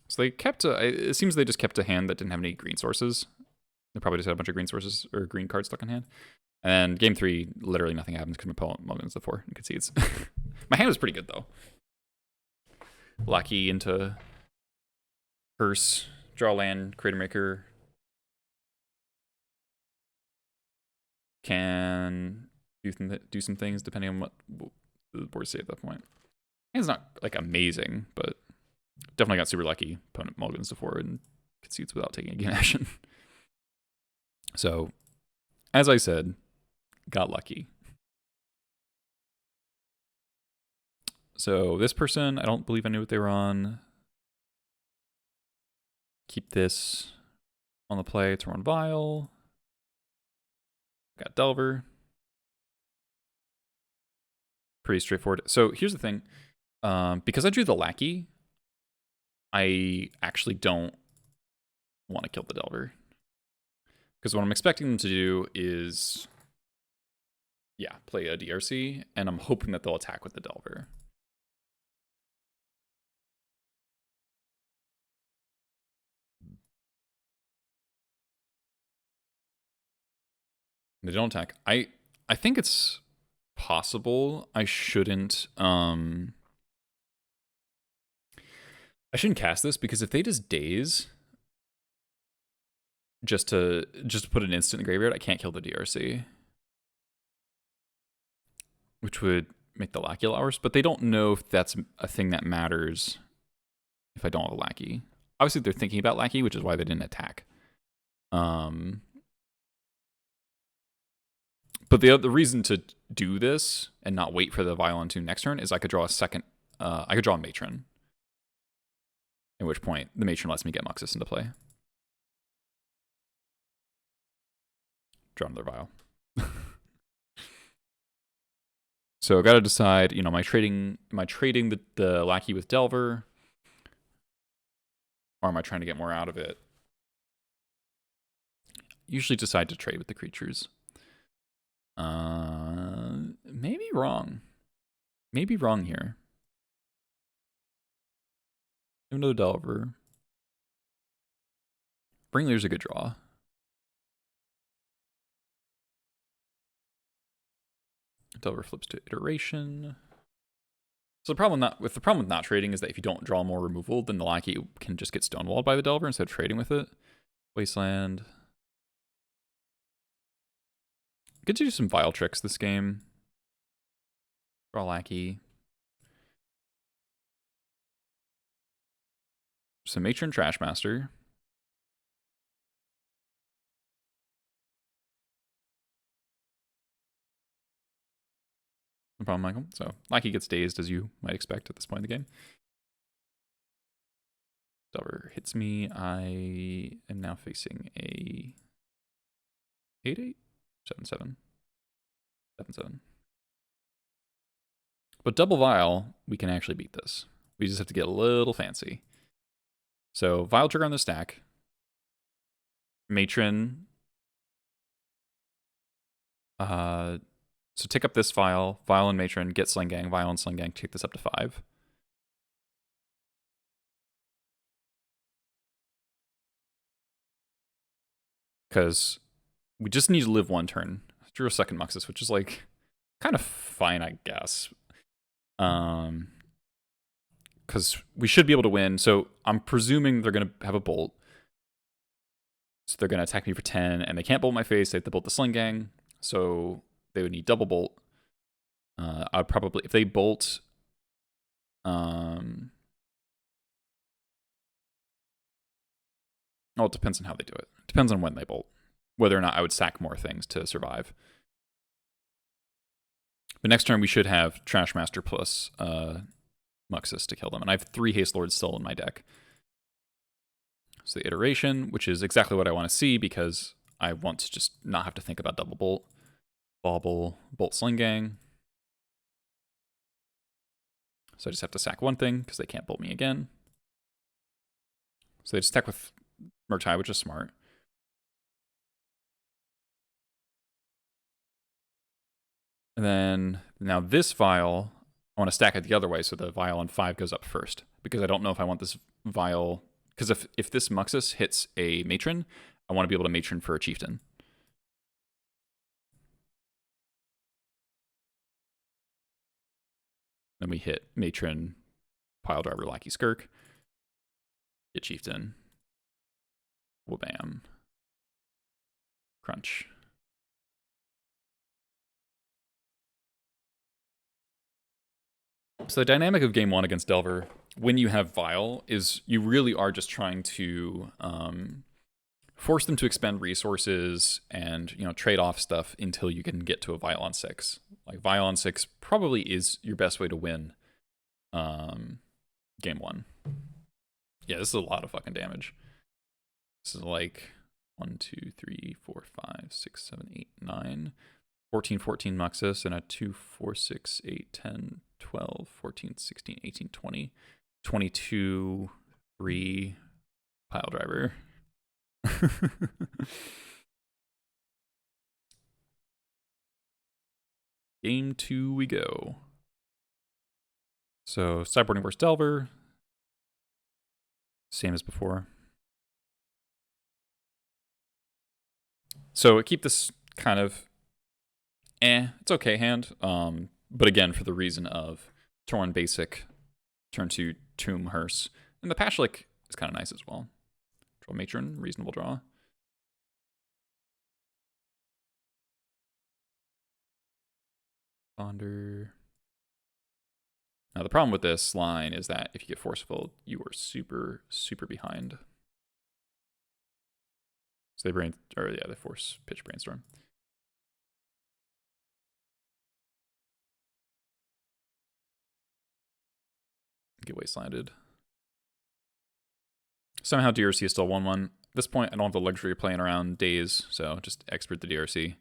So they kept it seems they just kept a hand that didn't have any green sources. They probably just had a bunch of green sources or green cards stuck in hand. And game 3, literally nothing happens because my opponent mulligans the 4 and concedes. My hand was pretty good, though. Lucky into Hearse, draw land, Creator Maker. Can do some things depending on what the board say at that point. It's not like amazing, but definitely got super lucky. Opponent mulligans to 4 and concedes without taking a game action. So as I said, got lucky. So this person, I don't believe I knew what they were on. Keep this on the play to run Vial. Got Delver. Pretty straightforward. So here's the thing. Because I drew the Lackey, I actually don't want to kill the Delver. Because what I'm expecting them to do is, yeah, play a DRC, and I'm hoping that they'll attack with the Delver. They don't attack. I think it's possible I shouldn't cast this, because if they just daze just to put an instant in the graveyard, I can't kill the DRC. Which would make the Lackey hours, but they don't know if that's a thing that matters if I don't have a Lackey. Obviously, they're thinking about Lackey, which is why they didn't attack. But the reason to do this and not wait for the Violin 2 next turn is I could draw a second. I could draw a Matron. At which point, the Matron lets me get Muxus into play. Draw another Vial. So I got to decide, am I trading the Lackey with Delver? Or am I trying to get more out of it? Usually decide to trade with the creatures. Maybe wrong. Maybe wrong here. Another Delver. Bringlier's a good draw. Delver flips to Iteration. So the problem with not trading is that if you don't draw more removal, then the Lackey can just get stonewalled by the Delver instead of trading with it. Wasteland. Good to do some Vial tricks this game. Draw Lackey. Some Matron Trashmaster. No problem, Michael. So Lackey gets dazed, as you might expect at this point in the game. Delver hits me. I am now facing a 8-8? 7-7. 7-7. But double Vial, we can actually beat this. We just have to get a little fancy. So Vial trigger on the stack. Matron. So take up this Vial and Matron, get Sling Gang, Vial and Sling Gang, take this up to 5. Because we just need to live one turn. Drew a second Muxus, which is like kind of fine, I guess. Because we should be able to win. So I'm presuming they're going to have a bolt. So they're going to attack me for 10, and they can't bolt my face. They have to bolt the Sling Gang. So they would need double bolt. I'd probably, if they bolt, well, it depends on how they do it. It depends on when they bolt. Whether or not I would sack more things to survive. But next turn we should have Trashmaster plus Muxus to kill them. And I have 3 Haste Lords still in my deck. So the Iteration, which is exactly what I want to see because I want to just not have to think about double bolt. Bauble, Bolt Sling Gang. So I just have to sack one thing because they can't bolt me again. So they just attack with Murtai, which is smart. And then now this Vial, I want to stack it the other way so the Vial on 5 goes up first. Because I don't know if I want this Vial... Because if this Muxus hits a Matron, I want to be able to Matron for a Chieftain. Then we hit Matron, Pile Driver, Lackey, Skirk. Get Chieftain. Wabam. Crunch. So the dynamic of game 1 against Delver, when you have Vial, is you really are just trying to force them to expend resources and, you know, trade off stuff until you can get to a Vial on 6. Like Vial on 6 probably is your best way to win game 1. Yeah, this is a lot of fucking damage. This is like 1, 2, 3, 4, 5, 6, 7, 8, 9, 14, 14 Muxus, and a 2, 4, 6, 8, 10, 12, 14, 16, 18, 20, 22, 3 pile driver. Game 2 we go. So sideboarding versus Delver. Same as before. So keep this kind of it's okay hand. But again, for the reason of turn 1 basic, turn 2 tomb hearse. And the Pashlik is kind of nice as well. Draw matron, reasonable draw. Bonder. Now the problem with this line is that if you get forceful, you are super, super behind. So they force pitch brainstorm. Get wastelanded. Somehow DRC is still 1-1. At this point, I don't have the luxury of playing around days, so just expert the DRC.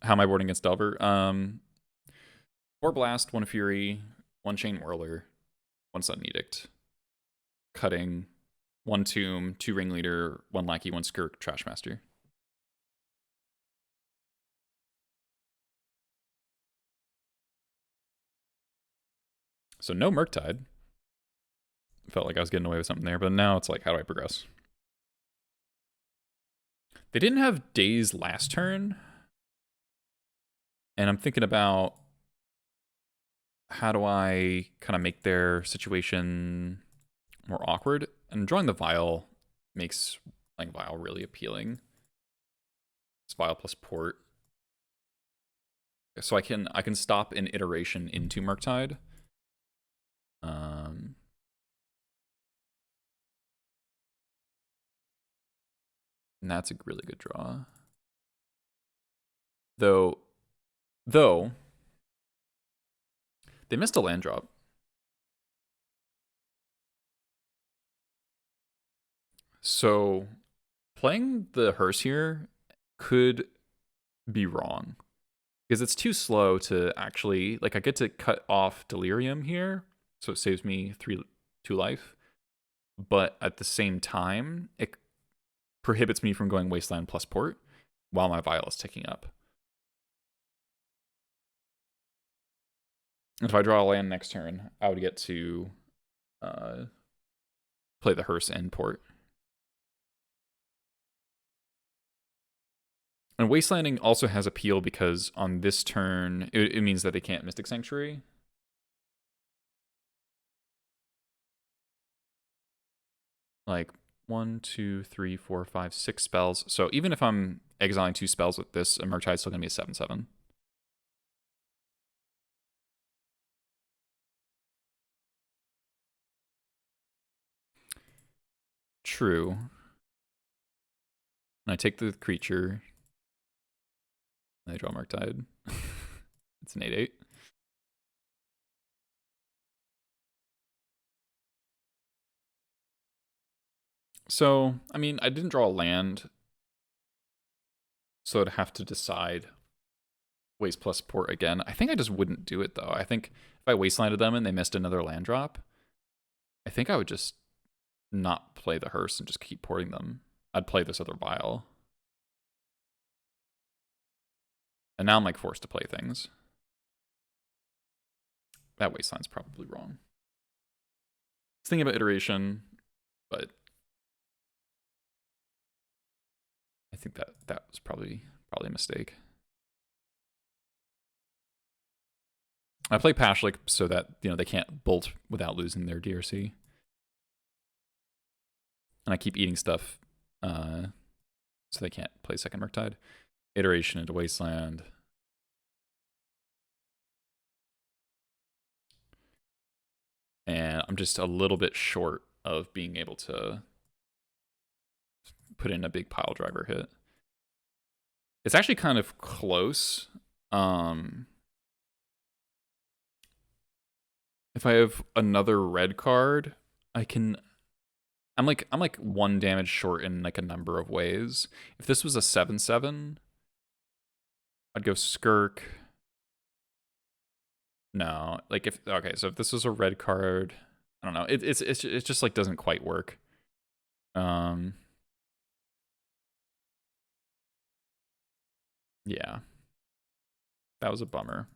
How am I boarding against Delver? 4 Blast, 1 Fury, 1 Chain Whirler, 1 Sudden Edict. Cutting, 1 Tomb, 2 Ringleader, 1 Lackey, 1 Skirk, Trashmaster. So no Murktide. Felt like I was getting away with something there, but now it's like, how do I progress? They didn't have Daze last turn. And I'm thinking about how do I kind of make their situation more awkward. And drawing the Vial makes playing Vial really appealing. It's Vial plus Port. So I can stop an iteration into Murktide. And that's a really good draw. Though they missed a land drop. So playing the hearse here could be wrong. Because it's too slow to actually, like, I get to cut off Delirium here, so it saves me 2 life. But at the same time, it prohibits me from going Wasteland plus Port while my Vial is ticking up. If I draw a land next turn, I would get to play the hearse and Port. And Wastelanding also has appeal because on this turn, it means that they can't Mystic Sanctuary. Like 1, 2, 3, 4, 5, 6 spells. So even if I'm exiling 2 spells with this, Murktide's still going to be a 7/7. True. And I take the creature. And I draw Murktide. It's an 8/8. So, I mean, I didn't draw a land. So I'd have to decide waste plus Port again. I think I just wouldn't do it, though. I think if I wastelanded them and they missed another land drop, I think I would just not play the hearse and just keep porting them. I'd play this other Vial. And now I'm like forced to play things. That wasteland's probably wrong. I was thinking about iteration, but I think that was probably a mistake. I play Pashlik so that, you know, they can't bolt without losing their DRC. And I keep eating stuff so they can't play second Murktide. Iteration into Wasteland. And I'm just a little bit short of being able to put in a big pile driver hit. It's actually kind of close. If I have another red card, I'm like 1 damage short in like a number of ways. If this was a 7/7, I'd go Skirk. No, like okay, so if this was a red card, I don't know. It just like doesn't quite work. Yeah, that was a bummer.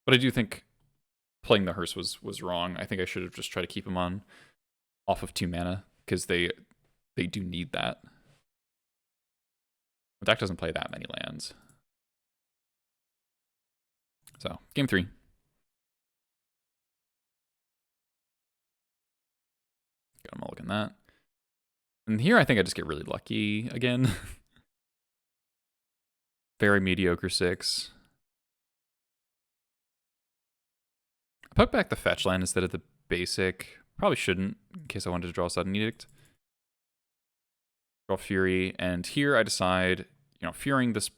But I do think playing the Hearse was wrong. I think I should have just tried to keep him on off of 2 mana because they do need that. The deck doesn't play that many lands. So game 3. Got a mulligan that. And here I think I just get really lucky again. Very mediocre 6. I put back the fetch land instead of the basic. Probably shouldn't, in case I wanted to draw a Sudden Edict. Draw Fury, and here I decide, you know, Furying this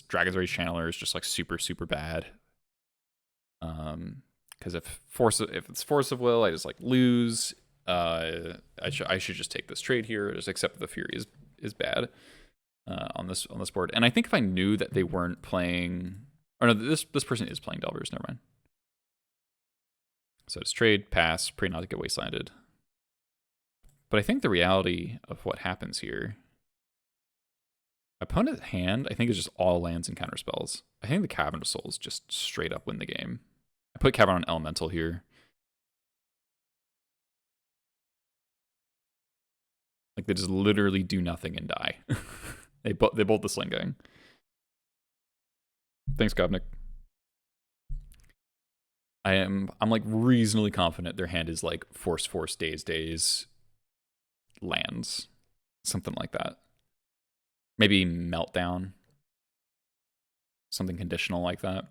Dragon's Rage Channeler is just like super, super bad. Because if it's Force of Will, I just like lose. I should just take this trade here, just accept that the Fury is bad on this board. And I think if I knew that they weren't playing, or no, this person is playing Delvers. Never mind. So just trade, pass, pray not to get wastelanded. But I think the reality of what happens here, opponent's hand, I think is just all lands and counter spells. I think the Cavern of Souls just straight up win the game. I put Cavern on Elemental here. Like they just literally do nothing and die. they bolt the Sling Gang. Thanks, Govnik. I'm like reasonably confident their hand is like force, daze, lands. Something like that. Maybe Meltdown. Something conditional like that.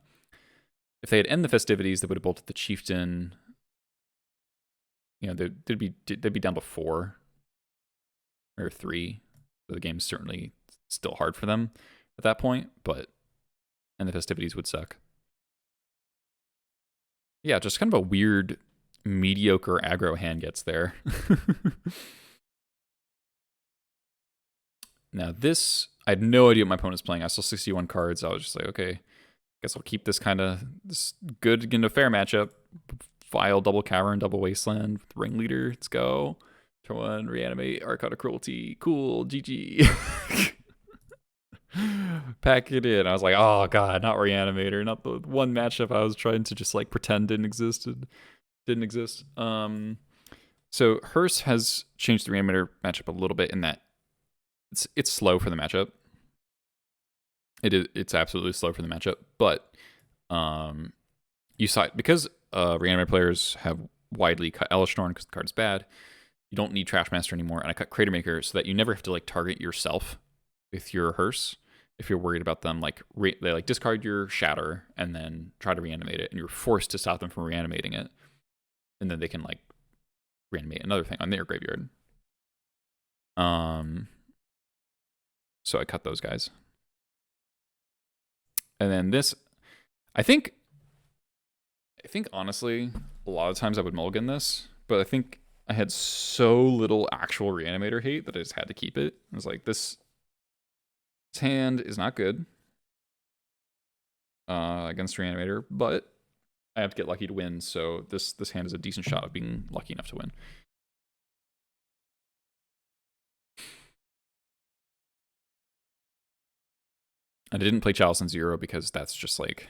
If they had ended the festivities, they would have bolted the Chieftain. You know, they'd be down to 4 or 3. So the game's certainly still hard for them at that point, but and the festivities would suck. Yeah, just kind of a weird, mediocre aggro hand gets there. Now this, I had no idea what my opponent's playing. I saw 61 cards. I was just like, okay, guess I'll keep this this good into fair matchup. File double Cavern, double Wasteland with Ringleader. Let's go. Turn 1, reanimate, Arcana Cruelty. Cool, GG. Pack it in. I was like, oh god, not Reanimator, not the one matchup I was trying to just like pretend didn't exist. So Hearse has changed the Reanimator matchup a little bit in that it's slow for the matchup. It's absolutely slow for the matchup, but you saw it because Reanimator players have widely cut Elishnorn because the card is bad. You don't need Trash Master anymore, and I cut Crater Maker so that you never have to like target yourself with your Hearse. If you're worried about them, like they like discard your Shatter and then try to reanimate it, and you're forced to stop them from reanimating it, and then they can like reanimate another thing on their graveyard. So I cut those guys, and then this, I think honestly, a lot of times I would mulligan this, but I think I had so little actual Reanimator hate that I just had to keep it. I was like, this hand is not good against Reanimator, but I have to get lucky to win, so this hand is a decent shot of being lucky enough to win. And I didn't play Chalice in 0 because that's just like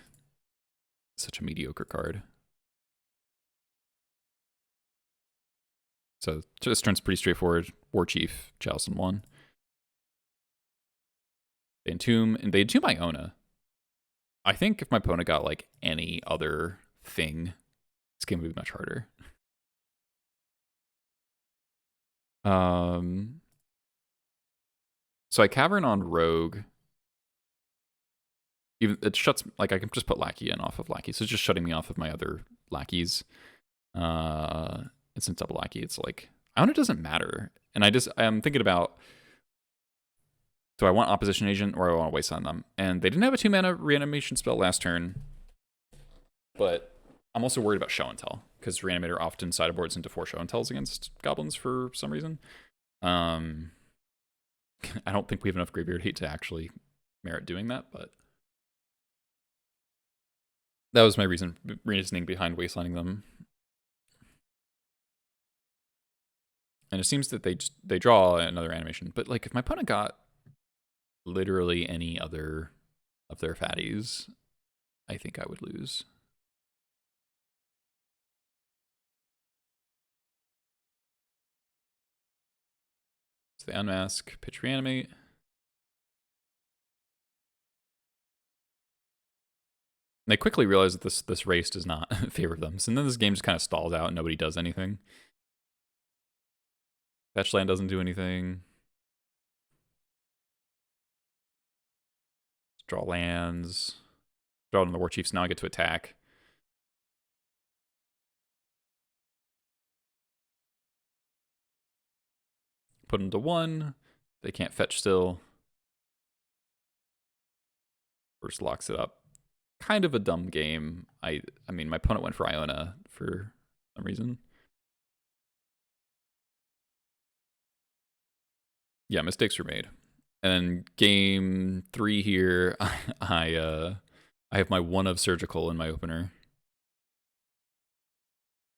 such a mediocre card. So this turn's pretty straightforward. War Chief, Chalice in 1. They entomb Iona. I think if my opponent got like any other thing, this game would be much harder. So I Cavern on Rogue. Even it shuts, like I can just put Lackey in off of Lackey, so it's just shutting me off of my other lackeys. It's in double Lackey. It's like Iona doesn't matter, and I'm thinking about Do I want Opposition Agent or I want to waste on them? And they didn't have a 2-mana reanimation spell last turn, but I'm also worried about Show and Tell because Reanimator often sideboards into 4 Show and Tells against goblins for some reason. I don't think we have enough graveyard hate to actually merit doing that, but that was my reasoning behind wastelining them. And it seems that they draw another animation, but like if my opponent got literally any other of their fatties, I think I would lose. So they unmask, pitch reanimate. And they quickly realize that this race does not favor them. So then this game just kind of stalls out and nobody does anything. Fetch land doesn't do anything. Draw lands. Draw on the War Chiefs. Now I get to attack. Put them to 1. They can't fetch still. First locks it up. Kind of a dumb game. I mean, my opponent went for Iona for some reason. Yeah, mistakes were made. And then game 3 here, I have my 1 of Surgical in my opener,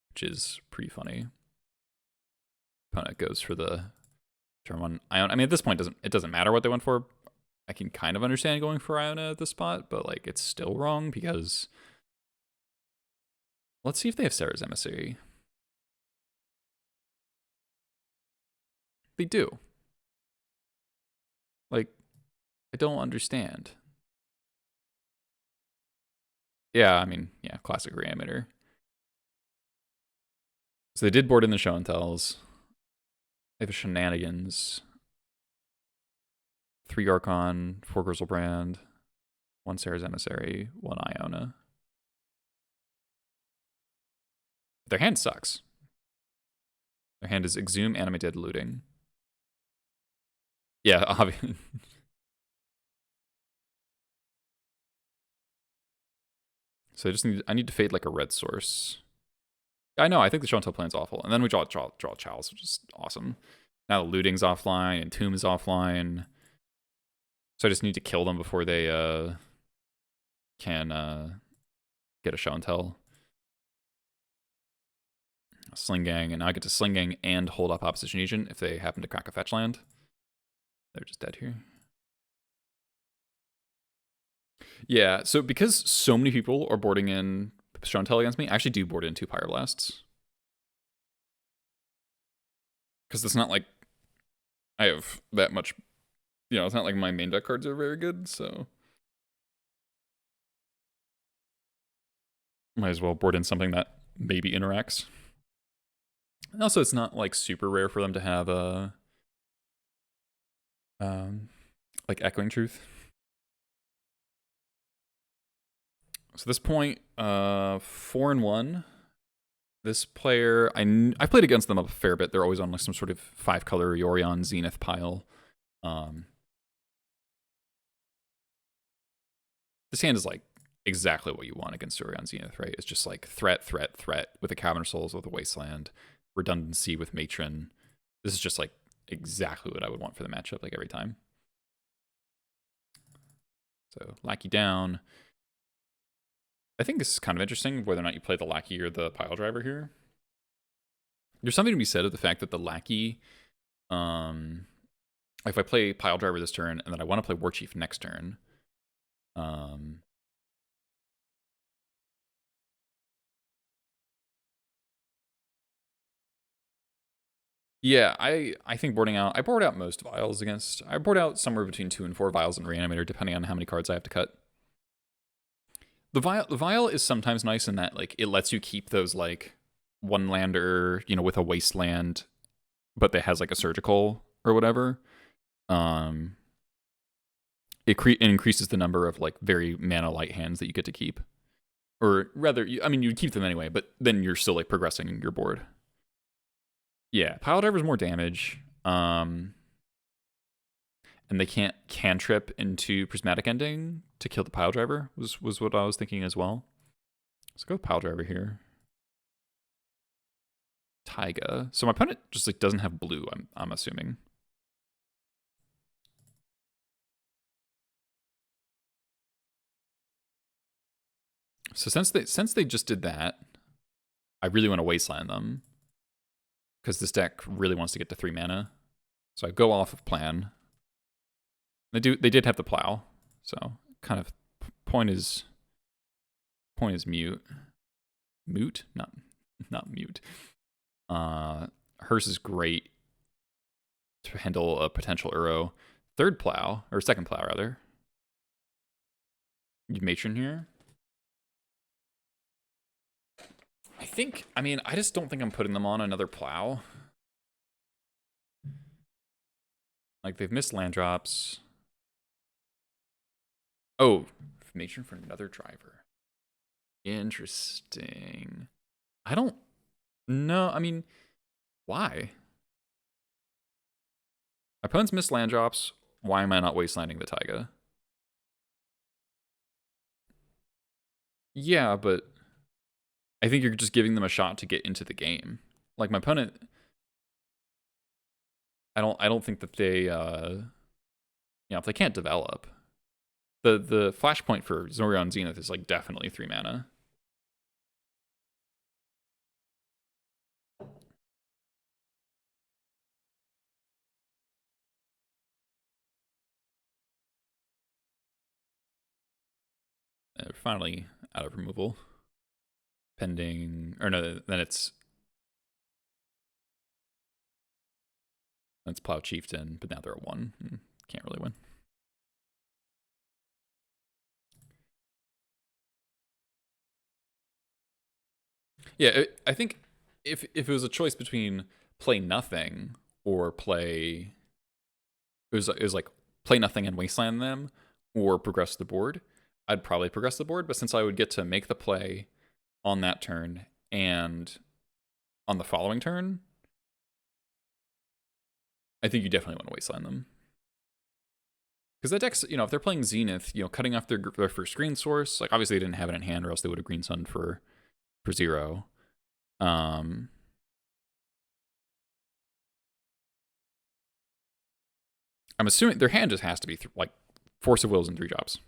which is pretty funny. Opponent goes for the turn 1 Iona. I mean, at this point, it doesn't matter what they went for. I can kind of understand going for Iona at this spot, but like it's still wrong because let's see if they have Sarah's Emissary. They do. Like, I don't understand. Yeah, I mean, yeah, classic Reanimator. So they did board in the Show and Tells. They have a Shenanigans. 3 Archon, 4 Grizzlebrand, 1 Sarah's Emissary, 1 Iona. Their hand sucks. Their hand is Exhume, Animated, Looting. Yeah, obviously. So I need to fade like a red source. I know, I think the Show and Tell plan's awful. And then we draw Chalice, which is awesome. Now the Looting's offline, and Tomb is offline. So I just need to kill them before they can get a Show and Tell. Sling Gang, and now I get to Sling Gang and hold up Opposition Agent if they happen to crack a fetch land. They're just dead here. Yeah, so because so many people are boarding in Show and Tell against me, I actually do board in 2 Pyroblasts. Because it's not like I have that much, you know, it's not like my main deck cards are very good, so might as well board in something that maybe interacts. And also, it's not like super rare for them to have a like Echoing Truth. So this point, 4-1. This player, I played against them a fair bit. They're always on like some sort of 5-color Yorion Zenith pile. This hand is like exactly what you want against Yorion Zenith, right? It's just like threat with a Cavern of Souls, with a Wasteland, redundancy with Matron. This is just like exactly what I would want for the matchup, like every time. So Lackey down. I think this is kind of interesting, whether or not you play the Lackey or the Pile Driver here. There's something to be said of the fact that the Lackey, if I play Pile Driver this turn and then I want to play War Chief next turn, yeah, I think boarding out, I board out most vials against, I board out somewhere between 2 and 4 vials in Reanimator, depending on how many cards I have to cut. The vial is sometimes nice in that like it lets you keep those like 1-lander, you know, with a Wasteland, but that has like a Surgical or whatever. It increases the number of like very mana light hands that you get to keep, or rather, I mean, you would keep them anyway, but then you're still like progressing your board. Yeah, Pile Driver's more damage. And and they can't cantrip into Prismatic Ending to kill the pile driver was what I was thinking as well. Let's go with pile driver here. Taiga. So my opponent just like doesn't have blue, I'm assuming. So since they just did that, I really want to wasteland them because this deck really wants to get to 3 mana. So I go off of plan. They did have the plow, so kind of point is mute. Moot? Not mute. Hearse is great to handle a potential Uro. Third plow, or second plow rather. You matron here. I just don't think I'm putting them on another plow. Like, they've missed land drops. Oh, matron for another driver. Interesting. I don't know. I mean, why? My opponent's missed land drops. Why am I not wastelanding the Taiga? Yeah, but I think you're just giving them a shot to get into the game. Like my opponent, I don't think that they if they can't develop. The flashpoint for Zorion Zenith is like definitely 3 mana. Finally out of removal. Pending, or no, then it's Plow Chieftain, but now they're at 1. Can't really win. Yeah, I think if it was a choice between play nothing or play, it was like play nothing and wasteland them or progress the board, I'd probably progress the board. But since I would get to make the play on that turn and on the following turn, I think you definitely want to wasteland them. Because that deck's, if they're playing Zenith, cutting off their first green source, like obviously they didn't have it in hand or else they would have green sunned for 0. I'm assuming their hand just has to be like Force of Wills and 3 drops.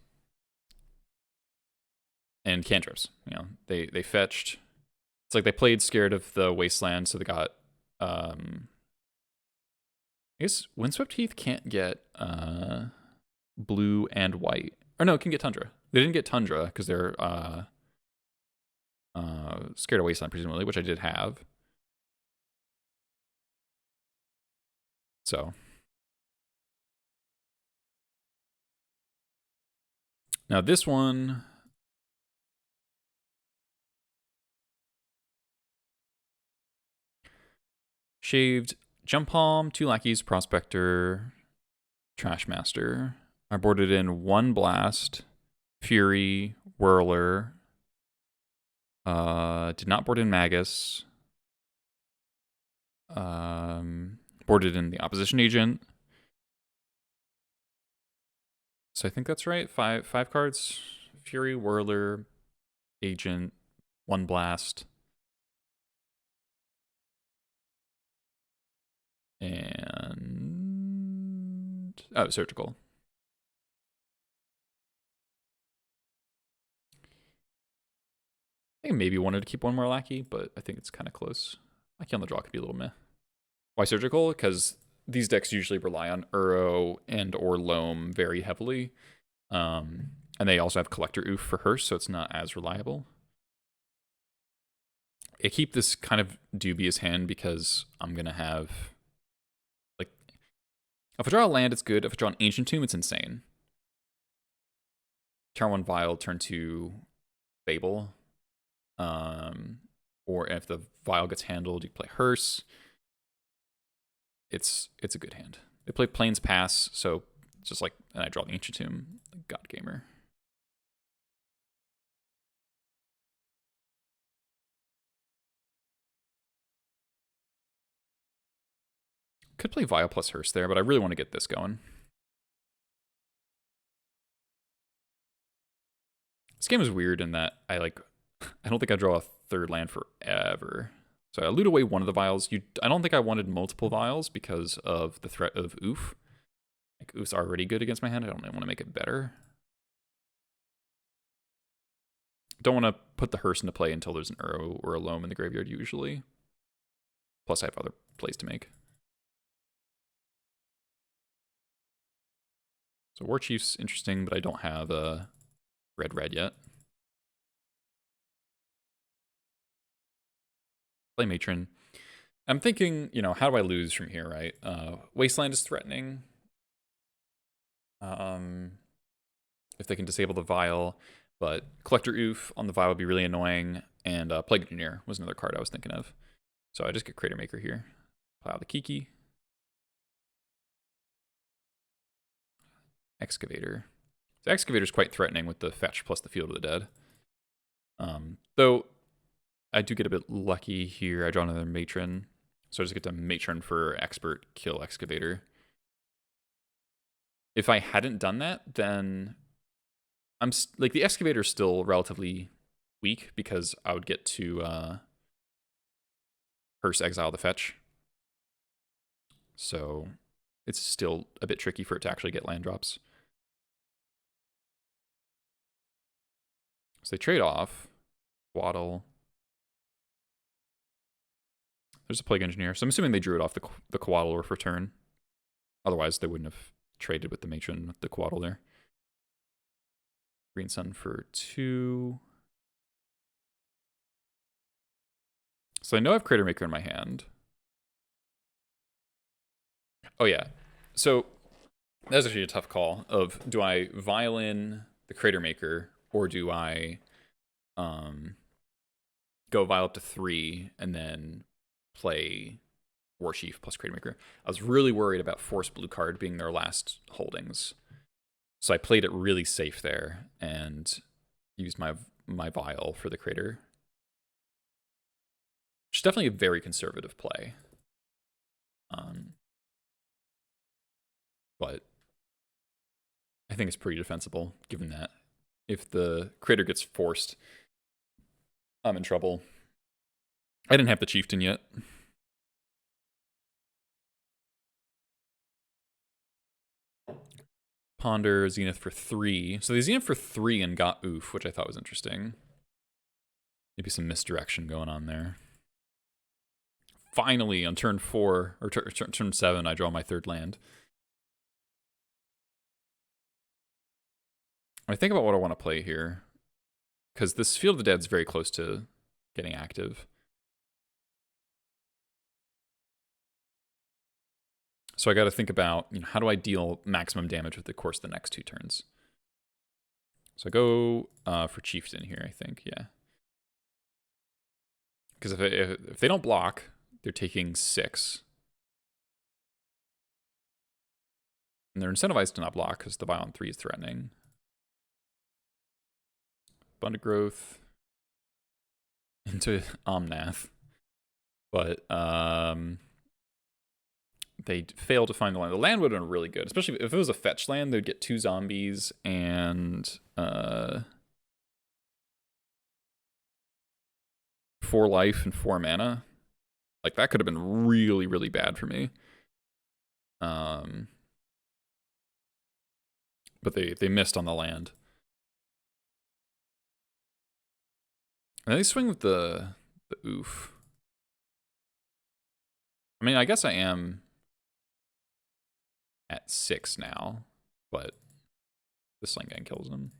And cantrips. They fetched. It's like they played scared of the wasteland, so they got I guess Windswept Heath can't get blue and white. Or no, it can get Tundra. They didn't get Tundra because they're scared of wasteland, presumably, which I did have. So now this one, shaved Jump Palm, 2 lackeys, Prospector, Trash Master. I boarded in 1 Blast, Fury, Whirler. Did not board in Magus. Boarded in the Opposition Agent. So I think that's right. 5 cards. Fury, Whirler, Agent, 1 Blast. And Surgical. I maybe wanted to keep 1 more lackey, but I think it's kind of close. Lackey on the draw could be a little meh. Why Surgical? Because these decks usually rely on Uro and or Loam very heavily. And they also have Collector Oof for Hearse, so it's not as reliable. I keep this kind of dubious hand because I'm going to have... like, if I draw a land, it's good. If I draw an Ancient Tomb, it's insane. Turn 1 Vial, turn 2 Fable. Or if the Vial gets handled, you play Hearse. It's a good hand. They play Plains Pass, so just like, and I draw the Ancient Tomb, God Gamer. Could play Vial plus Hearse there, but I really want to get this going. This game is weird in that I don't think I draw a third land forever. So I loot away one of the vials. I don't think I wanted multiple vials because of the threat of Oof. Like, Oof's already good against my hand. I don't really want to make it better. Don't want to put the hearse into play until there's an Uro or a loam in the graveyard, usually. Plus, I have other plays to make. So War Chief's interesting, but I don't have a red yet. Play Matron. I'm thinking, you know, how do I lose from here, right? Wasteland is threatening. If they can disable the Vial, but Collector Oof on the Vial would be really annoying, and Plague Engineer was another card I was thinking of. So I just get Crater Maker here. Play out the Kiki. Excavator. The Excavator is quite threatening with the fetch plus the Field of the Dead. Though I do get a bit lucky here. I draw another Matron. So I just get to Matron for Expert, kill Excavator. If I hadn't done that, then like the Excavator is still relatively weak because I would get to Hearse exile the fetch. So it's still a bit tricky for it to actually get land drops. So they trade off. Waddle. There's a Plague Engineer. So I'm assuming they drew it off the Coatl or for turn. Otherwise, they wouldn't have traded with the Matron with the Coatl there. Green Sun for 2. So I know I have Crater Maker in my hand. Oh yeah. So that's actually a tough call of, do I violin the Crater Maker or do I go vial up to 3 and then play War Chief plus Crater Maker? I was really worried about Force Blue card being their last holdings. So I played it really safe there and used my vial for the Crater. Which is definitely a very conservative play. But I think it's pretty defensible, given that if the Crater gets forced, I'm in trouble. I didn't have the Chieftain yet. Ponder, Zenith for 3. So they Zenith for 3 and got Oof, which I thought was interesting. Maybe some misdirection going on there. Finally, on turn 4, or turn 7, I draw my 3rd land. I think about what I want to play here, because this Field of the Dead is very close to getting active. So I got to think about, you know, how do I deal maximum damage with the course of the next 2 turns? So I go for Chieftain here, I think, yeah. Because if they don't block, they're taking 6. And they're incentivized to not block because the Violent 3 is threatening. Abundant Growth into Omnath. But they fail to find the land. The land would have been really good, especially if it was a fetch land. They'd get 2 zombies and 4 life and 4 mana. Like, that could have been really, really bad for me. But they missed on the land. And they swing with the Oof. I mean, I guess I am at 6 now, but the Sling Gang kills him.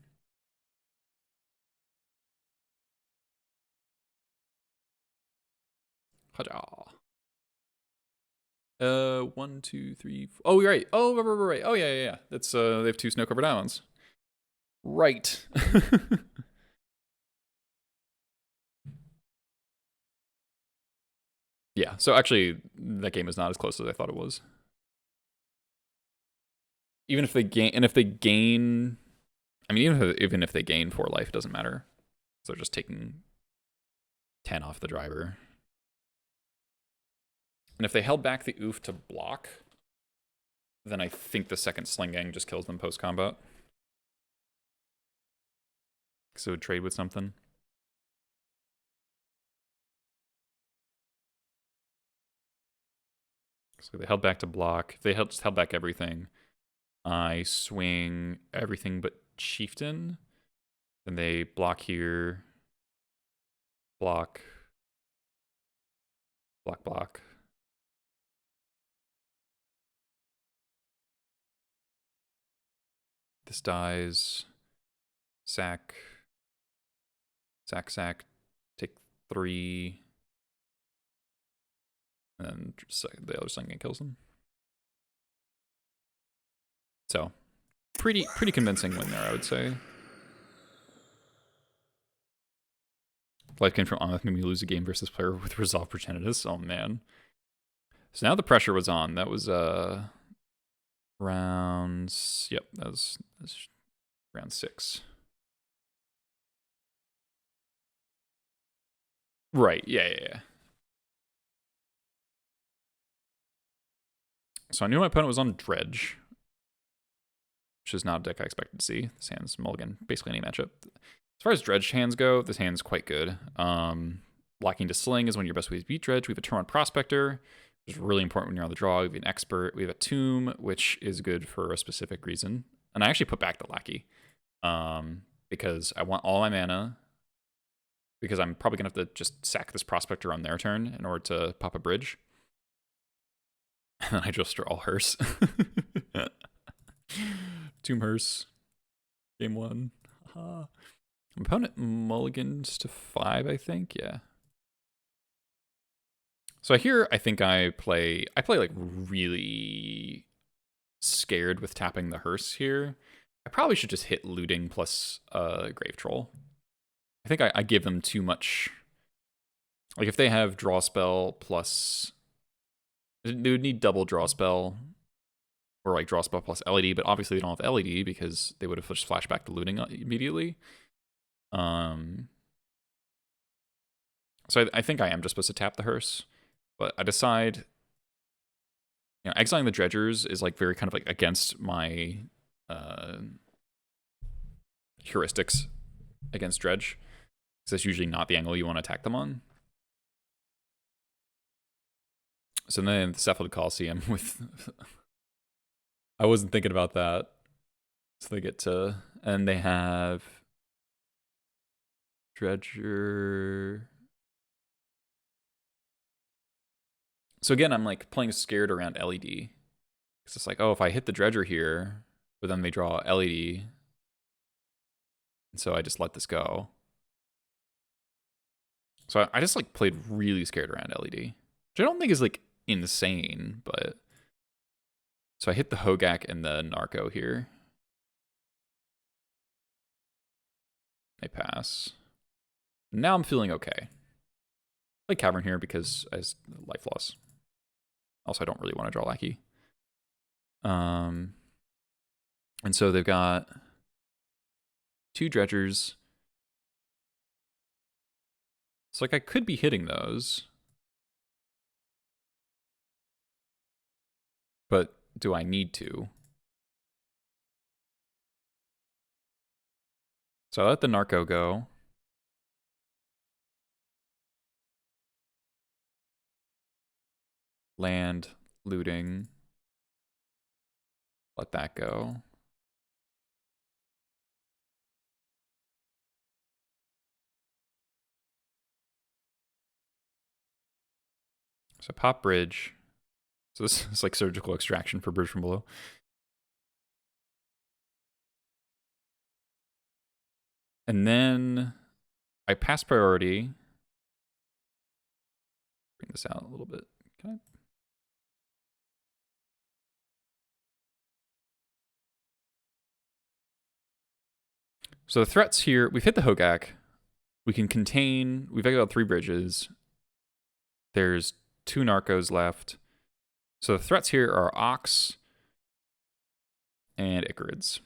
Haja. 1, 2, 3, 4. Oh, you're right. Oh, right. Oh, yeah. That's they have 2 snow-covered islands. Right. Yeah. So actually, that game is not as close as I thought it was. Even if they gain, I mean, even if they gain 4 life, it doesn't matter. So they're just taking 10 off the driver. And if they held back the Oof to block, then I think the second Sling Gang just kills them post-combat. So it would trade with something. So they held back to block. If they just held back everything, I swing everything but Chieftain. Then they block here. Block. Block, block. This dies. Sack. Sack, sack. Take 3. And then the other Sunken kills them. So, pretty convincing win there, I would say. Life came from Ameth made me lose a game versus player with Resolve Progenitus. Oh, man. So now the pressure was on. That was rounds. Yep, that was round 6. Right, yeah. So I knew my opponent was on Dredge, which is not a deck I expected to see. This hand's mulligan, basically any matchup. As far as Dredge hands go, this hand's quite good. Locking to Sling is one of your best ways to beat Dredge. We have a turn on Prospector, which is really important when you're on the draw. We have an Expert. We have a Tomb, which is good for a specific reason. And I actually put back the Lackey because I want all my mana, because I'm probably going to have to just sack this Prospector on their turn in order to pop a bridge. And then I just draw all Hearse. Tomb Hearse. Game 1. Opponent mulligans to 5, I think. Yeah. So here, I think I play like really scared with tapping the Hearse here. I probably should just hit Looting plus Grave Troll. I think I give them too much. Like if they have Draw Spell plus... They would need double Draw Spell, or like Draw Spell plus LED, but obviously they don't have LED because they would have just flashed back to Looting immediately. So I think I am just supposed to tap the Hearse, but I decide, you know, exiling the Dredgers is like very kind of like against my heuristics against Dredge, because that's usually not the angle you want to attack them on. So then the Cephalid Coliseum with... I wasn't thinking about that. So they get to... And they have... Dredger... So again, I'm like playing scared around LED. Because it's like, oh, if I hit the Dredger here, but then they draw LED. And so I just let this go. So I just like played really scared around LED. Which I don't think is like insane, but... So I hit the Hogak and the Narco here. They pass. Now I'm feeling okay. I play Cavern here because as life loss. Also, I don't really want to draw Lackey. And so they've got 2 Dredgers. So like I could be hitting those. But do I need to? So I let the Narco go. Land, looting. Let that go. So pop bridge. So this is like surgical extraction for bridge from below. And then I pass priority. Bring this out a little bit. Can I? So the threats here, we've hit the Hogak. We can contain, we've got 3 bridges. There's 2 Narcos left. So the threats here are Ox and Icarids.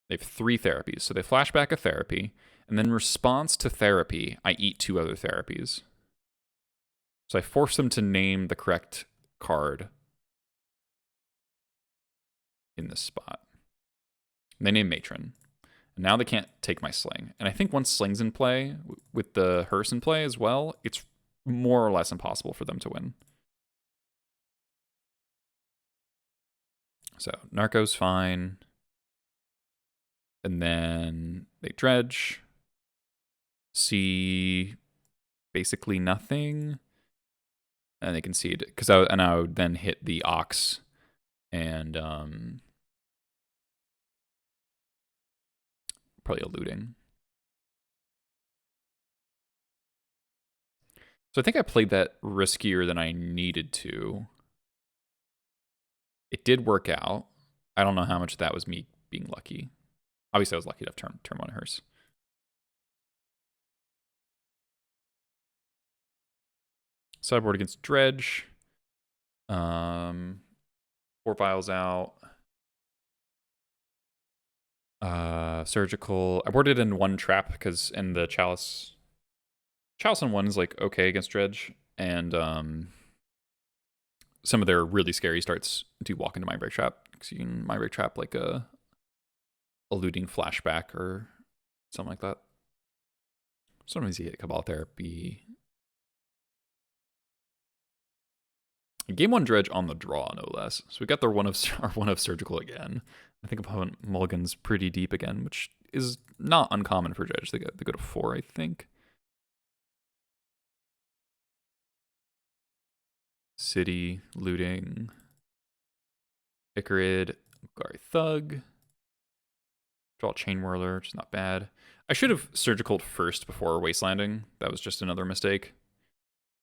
They have 3 therapies. So they flash back a therapy, and then in response to therapy, I eat 2 other therapies. So I force them to name the correct card in this spot. And they name Matron. And now they can't take my Sling. And I think once Sling's in play, with the Hearse in play as well, it's more or less impossible for them to win. So Narco's fine. And then they Dredge. See basically nothing. And they concede. Because I would then hit the Ox and probably a looting. So I think I played that riskier than I needed to. It did work out. I don't know how much of that was me being lucky. Obviously, I was lucky to have turn 1 Hearse. Sideboard against Dredge. 4 Vials out. Surgical. I boarded in 1 trap because in the Chalice on 1 is like okay against Dredge, and some of their really scary starts do walk into Mindbreak Trap, because you can Mindbreak Trap like a eluding flashback or something like that. Sometimes you get Cabal Therapy. Game 1 Dredge on the draw, no less. So we got their one of Surgical again. I think opponent mulligans pretty deep again, which is not uncommon for Dredge. They go to 4, I think. City, looting, Icarid, Gari Thug, draw Chain Whirler, which is not bad. I should have Surgical'd first before Wastelanding. That was just another mistake.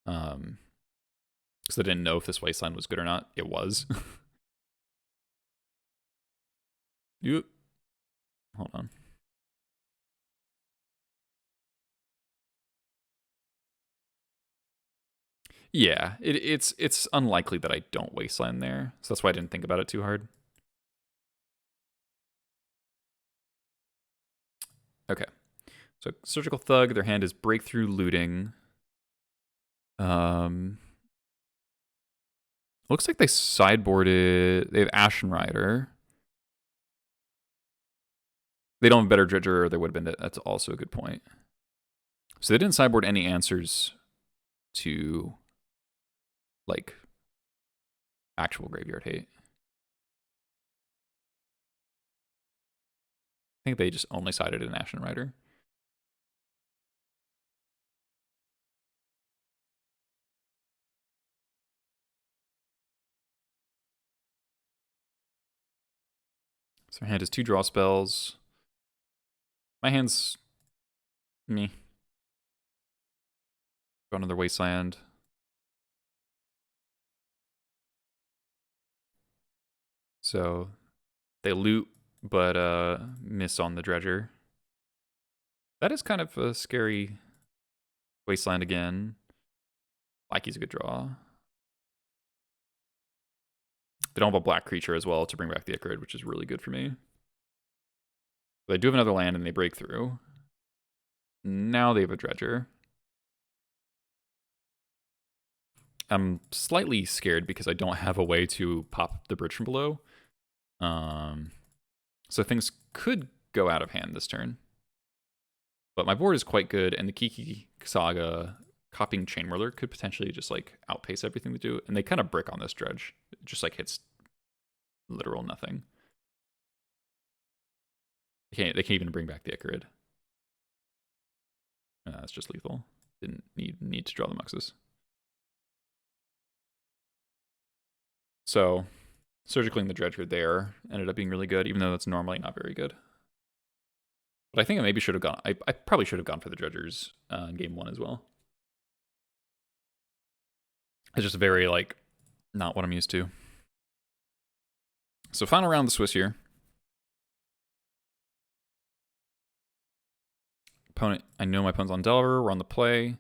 Because I didn't know if this Wasteland was good or not. It was. Yep. Hold on. Yeah, it's unlikely that I don't Wasteland there, so that's why I didn't think about it too hard. Okay, so Surgical Thug, their hand is Breakthrough Looting. Looks like they sideboarded. They have Ashen Rider. They don't have better Dredger, or they would have been. That's also a good point. So they didn't sideboard any answers to like actual graveyard hate. I think they just only sided an Ashen Rider. So their hand is 2 draw spells. My hand's me. Go another Wasteland. So they loot, but miss on the Dredger. That is kind of a scary Wasteland again. Lackey's a good draw. They don't have a black creature as well to bring back the Icarid, which is really good for me. They do have another land and they break through. Now they have a Dredger. I'm slightly scared because I don't have a way to pop the bridge from below. So things could go out of hand this turn. But my board is quite good, and the Kiki Saga copying Chain Whirler could potentially just like outpace everything they do. And they kind of brick on this Dredge. It just like hits literal nothing. They can't even bring back the Icarid. It's just lethal. Didn't need to draw the Muxus. So Surgically the Dredger there ended up being really good, even though that's normally not very good. But I think I maybe should have gone. I probably should have gone for the Dredgers in game 1 as well. It's just very like not what I'm used to. So final round of the Swiss here. Opponent, I know my opponent's on Delver. We're on the play. We've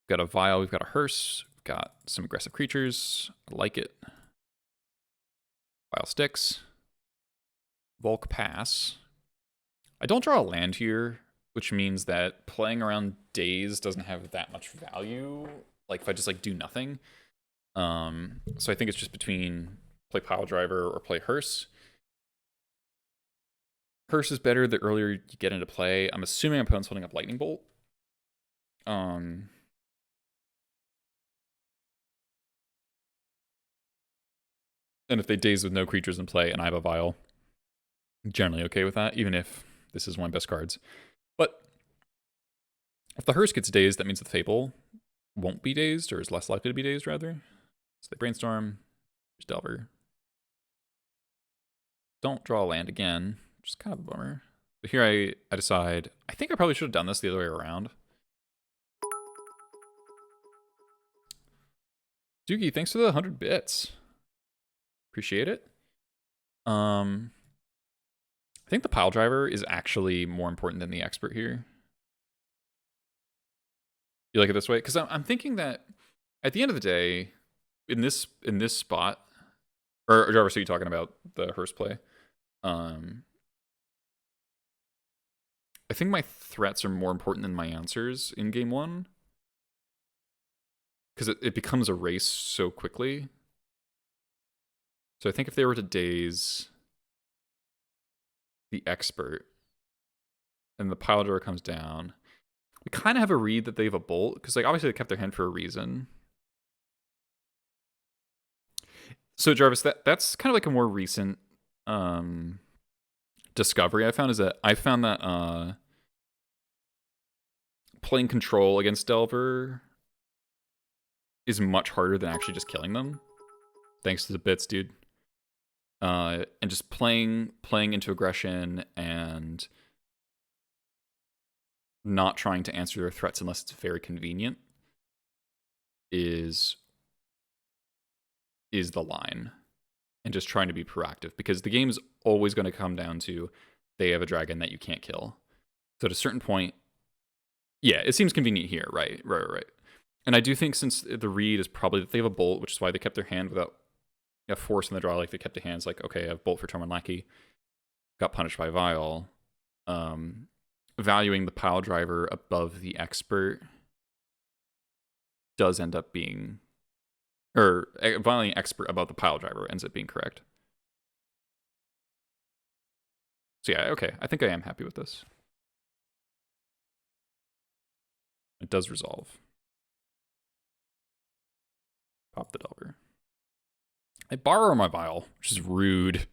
got a Vial. We've got a Hearse. We've got some aggressive creatures. I like it. Vial sticks. Volk pass. I don't draw a land here, which means that playing around Daze doesn't have that much value. Like if I just like do nothing. So I think it's just between play Pile Driver or play Hearse. Hearse is better the earlier you get into play. I'm assuming opponent's holding up Lightning Bolt. And if they daze with no creatures in play and I have a Vial, I'm generally okay with that, even if this is one of my best cards. But if the Hearse gets dazed, that means the Fable won't be dazed, or is less likely to be dazed, rather. So they Brainstorm, there's Delver. Don't draw a land again, which is kind of a bummer. But here I decide, I think I probably should have done this the other way around. Doogie, thanks for the 100 bits. Appreciate it. I think the pile driver is actually more important than the expert here. You like it this way? Because I'm thinking that at the end of the day, in this spot, or Jarvis, are you talking about the Hearse play? I think my threats are more important than my answers in game one. Because it becomes a race so quickly. So I think if they were to daze the expert and the pile driver comes down, we kind of have a read that they have a bolt, because like obviously they kept their hand for a reason. So Jarvis, that's kind of like a more recent discovery I found, is that I found that playing control against Delver is much harder than actually just killing them. Thanks to the bits, dude. And just playing into aggression and not trying to answer their threats unless it's very convenient is the line. And just trying to be proactive, because the game's always going to come down to they have a dragon that you can't kill. So at a certain point, yeah, it seems convenient here, right. And I do think, since the read is probably that they have a bolt, which is why they kept their hand without force in the draw, like they kept the hands like, okay, I have bolt for turn 1 Lackey, got punished by Vial. Valuing the pile driver above the expert does end up being, or valuing expert above the pile driver ends up being correct. So yeah, okay, I think I am happy with this. It does resolve. Pop the Delver. I borrow my Vial, which is rude.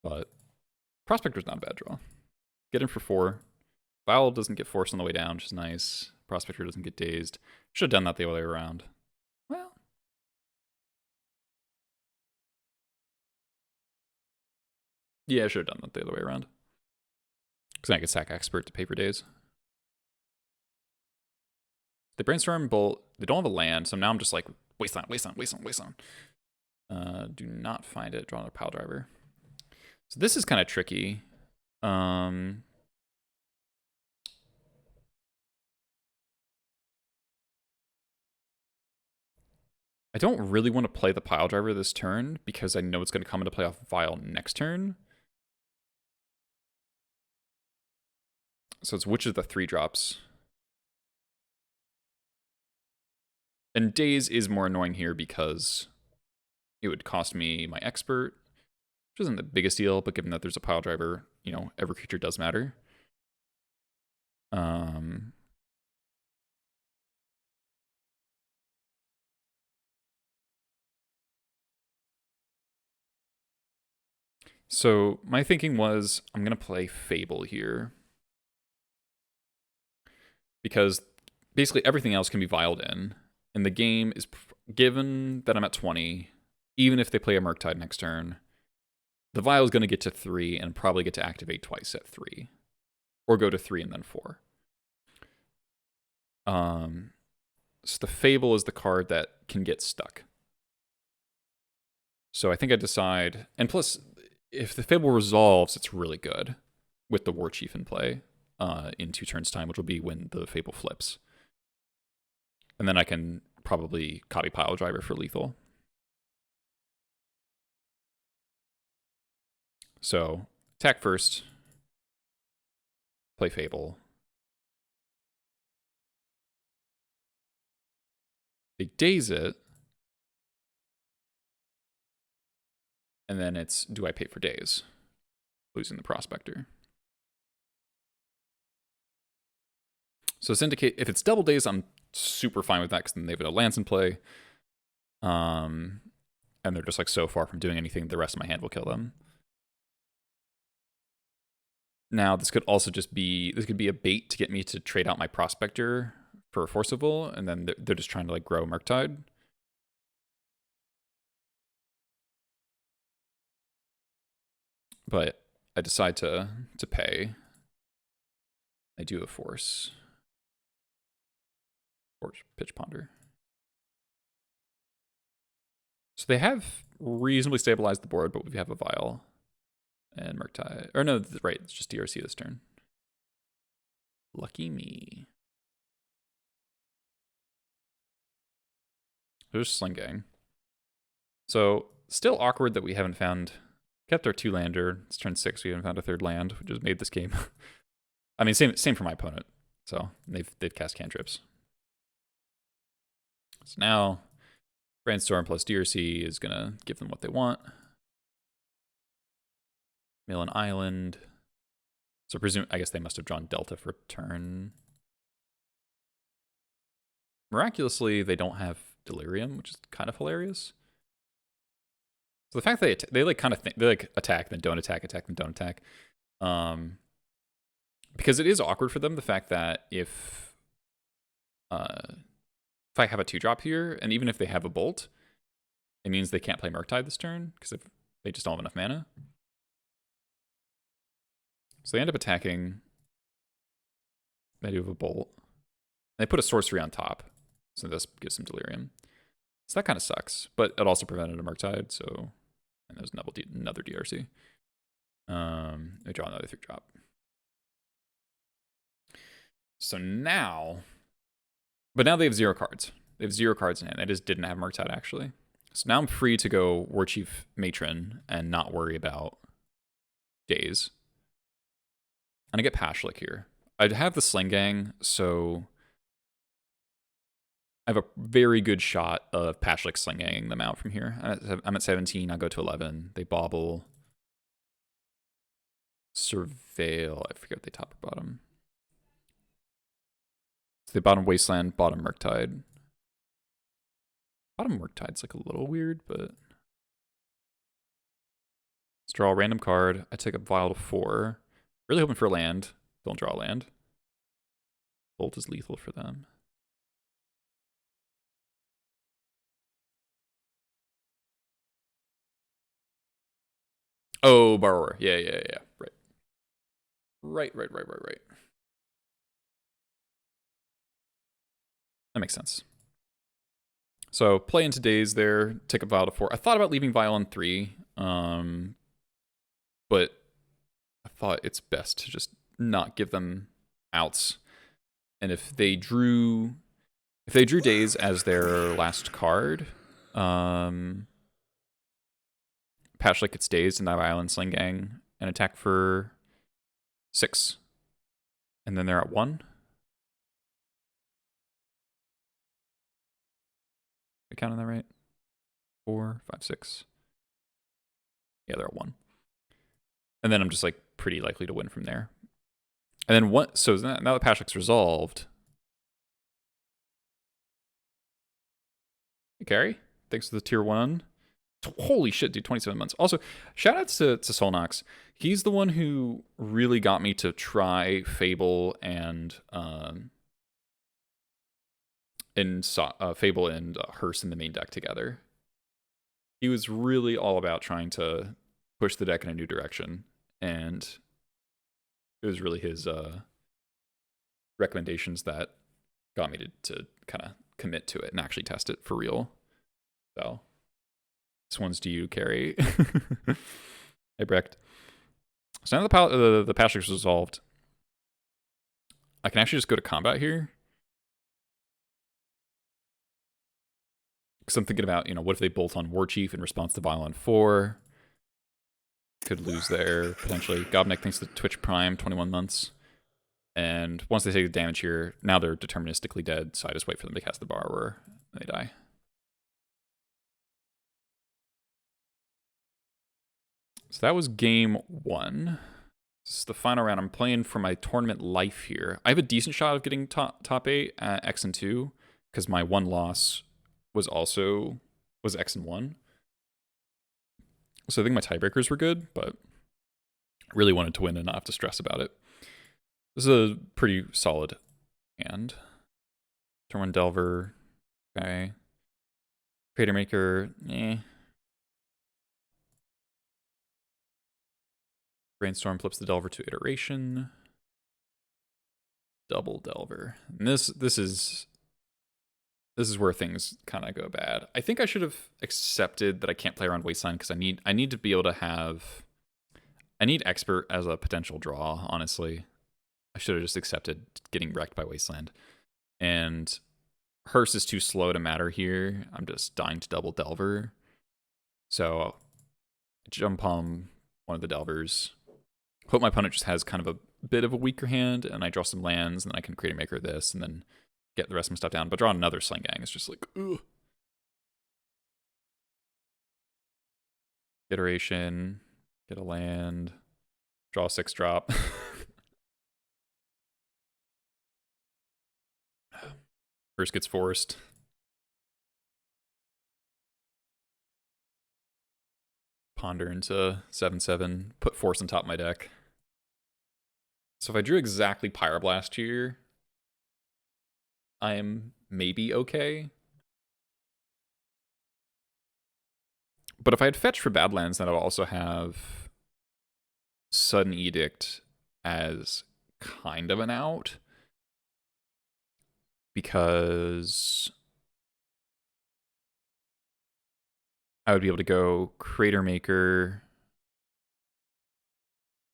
But Prospector's not a bad draw. Get in for 4. Vial doesn't get forced on the way down, which is nice. Prospector doesn't get dazed. Should have done that the other way around. Well. Yeah, I should have done that the other way around. Because then I could sack expert to pay for days. They Brainstorm, Bolt. They don't have a land, so now I'm just like, waste on. Do not find it. Draw another pile driver. So this is kind of tricky. I don't really want to play the pile driver this turn, because I know it's going to come into play off Vial next turn. So it's which of the 3 drops. And Daze is more annoying here because it would cost me my expert, which isn't the biggest deal, but given that there's a pile driver, you know, every creature does matter. So my thinking was, I'm going to play Fable here, because basically everything else can be vialed in, and the game is, given that I'm at 20, even if they play a Murktide next turn, the Vial is going to get to 3 and probably get to activate twice at 3, or go to 3 and then 4. So the Fable is the card that can get stuck. So I think I decide, and plus, if the Fable resolves, it's really good with the War Chief in play in 2 turns' time, which will be when the Fable flips. And then I can probably copy Pile Driver for lethal. So attack first, play Fable. They daze it. And then it's, do I pay for days? Losing the Prospector. So Syndicate, if it's double days, I'm super fine with that because then they've got a Lance in play. And they're just like so far from doing anything, the rest of my hand will kill them. Now, this could also just be, this could be a bait to get me to trade out my Prospector for a Forcible, and then they're just trying to like grow Murktide. But I decide to pay. I do a Force. Or Pitch Ponder. So they have reasonably stabilized the board, but we have a Vial and Murktide. Or no, right, it's just DRC this turn. Lucky me. There's Sling Gang. So still awkward that we haven't found, kept our 2-lander. It's turn 6, we haven't found a 3rd land, which has made this game. I mean, same for my opponent. So they've cast cantrips. So now Brainstorm plus DRC is gonna give them what they want. Mill an island. So I guess they must have drawn Delta for turn. Miraculously, they don't have Delirium, which is kind of hilarious. So the fact that they like kind of think they like attack, then don't attack, attack, then don't attack. Because it is awkward for them, the fact that if I have a 2-drop here, and even if they have a Bolt, it means they can't play Murktide this turn, because if they just don't have enough mana. So they end up attacking. They do have a Bolt. And they put a sorcery on top, so this gives them Delirium. So that kind of sucks, but it also prevented a Murktide, so... And there's another DRC. They draw another 3-drop. So now... But now they have 0 cards. They have 0 cards in hand. They just didn't have Murktide, actually. So now I'm free to go Warchief Matron and not worry about days. And I get Pashlik here. I'd have the Sling Gang, so I have a very good shot of Pashlik Sling Ganging them out from here. I'm at 17, I'll go to 11. They bobble. Surveil, I forget what they top or bottom. So they bottom Wasteland, bottom Murktide. Bottom Murktide's like a little weird, but... Let's draw a random card. I take a Vial to 4. Really hoping for a land. Don't draw a land. Bolt is lethal for them. Oh, Borrower. Yeah. Right. That makes sense. So play into days there, take a Vial to 4. I thought about leaving Vial on 3, but I thought it's best to just not give them outs. And if they drew days as their last card, Pashlik gets dazed in that Island Sling Gang and attack for 6. And then they're at 1. I counting that right? 4, 5, 6. Yeah, they're at 1. And then I'm just like pretty likely to win from there. And then what? So now that Pashlik's resolved. Hey, Carrie, thanks for the tier 1. Holy shit, dude, 27 months. Also, shout outs to Solnox. He's the one who really got me to try Fable and Fable and Hearse in the main deck together. He was really all about trying to push the deck in a new direction, and it was really his recommendations that got me to kind of commit to it and actually test it for real. So this one's to you, Carrie. Hey, Brecht. So now the Pashlik's resolved, I can actually just go to combat here. Because I'm thinking about, what if they bolt on Warchief in response to Vial on 4? Could lose there, potentially. Gobnik thinks the Twitch Prime, 21 months. And once they take the damage here, now they're deterministically dead, so I just wait for them to cast the Borrower, and they die. So that was game 1. This is the final round. I'm playing for my tournament life here. I have a decent shot of getting top 8 at X and 2 because my one loss was X and 1. So I think my tiebreakers were good, but really wanted to win and not have to stress about it. This is a pretty solid hand. Turn 1 Delver. Okay. Creator Maker. Brainstorm flips the Delver to Iteration. Double Delver. And this is where things kind of go bad. I think I should have accepted that I can't play around Wasteland because I need to be able to have... I need Expert as a potential draw, honestly. I should have just accepted getting wrecked by Wasteland. And Hearse is too slow to matter here. I'm just dying to double Delver. So jump on one of the Delvers. Hope my opponent just has kind of a bit of a weaker hand, and I draw some lands, and then I can create a maker this, and then get the rest of my stuff down. But drawing another Sling Gang is just like, ugh. Iteration, get a land, draw a 6-drop. First gets forced. Ponder into 7/7, put Force on top of my deck. So if I drew exactly Pyroblast here, I am maybe okay. But if I had fetched for Badlands, then I would also have Sudden Edict as kind of an out. Because I would be able to go Creator Maker.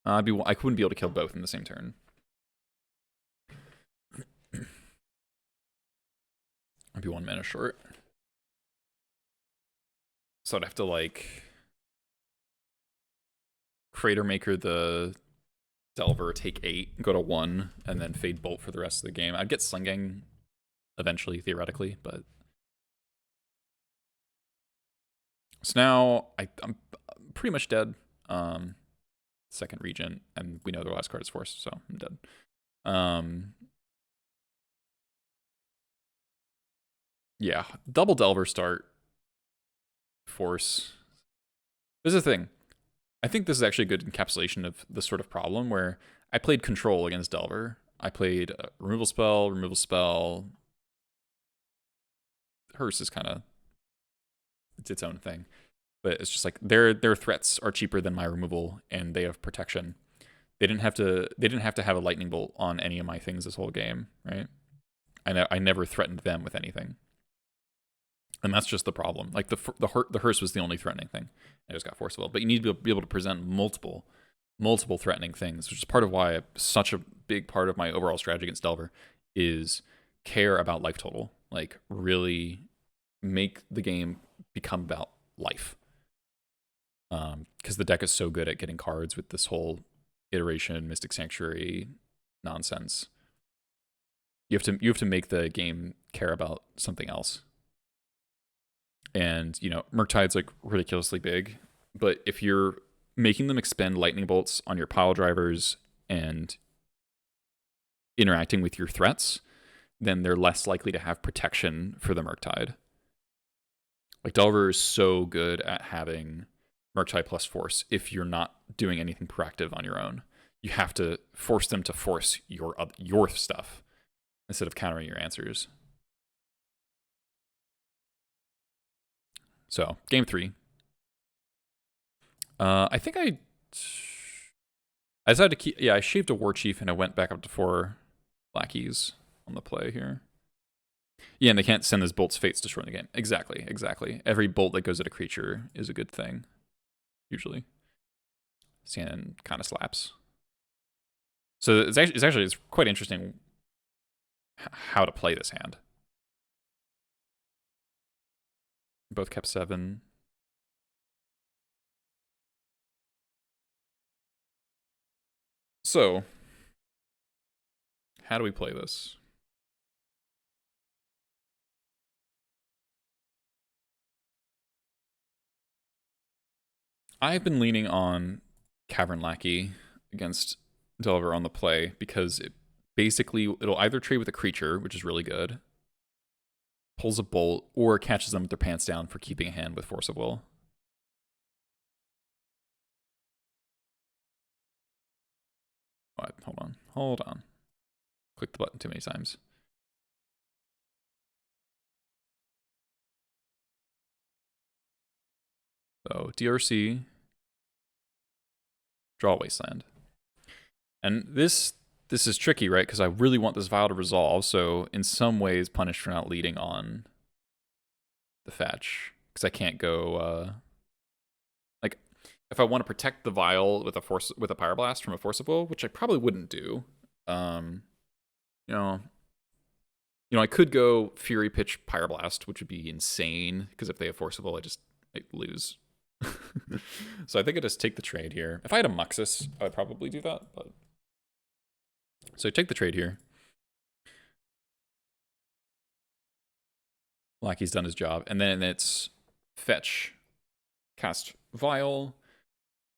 I wouldn't be able to kill both in the same turn. I'd be 1 mana short. So I'd have to, like, Creator Maker the Delver, take 8, go to 1, and then Fade Bolt for the rest of the game. I'd get Sling Gang eventually, theoretically, but... So now, I'm pretty much dead. Second Regent, and we know their last card is Force, so I'm dead. Yeah, double Delver start. Force. This is the thing. I think this is actually a good encapsulation of the sort of problem where I played Control against Delver. I played removal spell. Hearse is kind of... it's its own thing. But it's just like their threats are cheaper than my removal, and they have protection. They didn't have to have a lightning bolt on any of my things this whole game, right? I never threatened them with anything, and that's just the problem. Like the Hearse was the only threatening thing. I just got forcible, but you need to be able to present multiple threatening things, which is part of why such a big part of my overall strategy against Delver is care about life total. Like really make the game become about life. Because the deck is so good at getting cards with this whole iteration, Mystic Sanctuary nonsense. You have to make the game care about something else. And, you know, Murktide's like ridiculously big, but if you're making them expend lightning bolts on your pile drivers and interacting with your threats, then they're less likely to have protection for the Murktide. Like Delver is so good at having Murktide plus Force if you're not doing anything proactive on your own. You have to force them to force your stuff instead of countering your answers. So, game 3. I think I decided to keep... yeah, I shaved a War Chief and I went back up to 4 lackeys on the play here. Yeah, and they can't send those bolts fates destroying the game. Exactly. Every bolt that goes at a creature is a good thing, usually. Sand kind of slaps. So it's quite interesting how to play this hand. Both kept 7. So, how do we play this? I've been leaning on Cavern Lackey against Delver on the play because it'll either trade with a creature, which is really good, pulls a bolt, or catches them with their pants down for keeping a hand with Force of Will. What? Hold on. Click the button too many times. So DRC, draw Wasteland. And this is tricky, right? Because I really want this Vial to resolve, so in some ways punished for not leading on the fetch. Because I can't go like if I want to protect the Vial with a Pyroblast from a Force of Will, which I probably wouldn't do. You know, I could go Fury Pitch Pyroblast, which would be insane, because if they have Force of Will, I lose. So I think I just take the trade here. If I had a Muxus, I would probably do that, but so take the trade here. Lackey's done his job, and then it's fetch, cast Vial,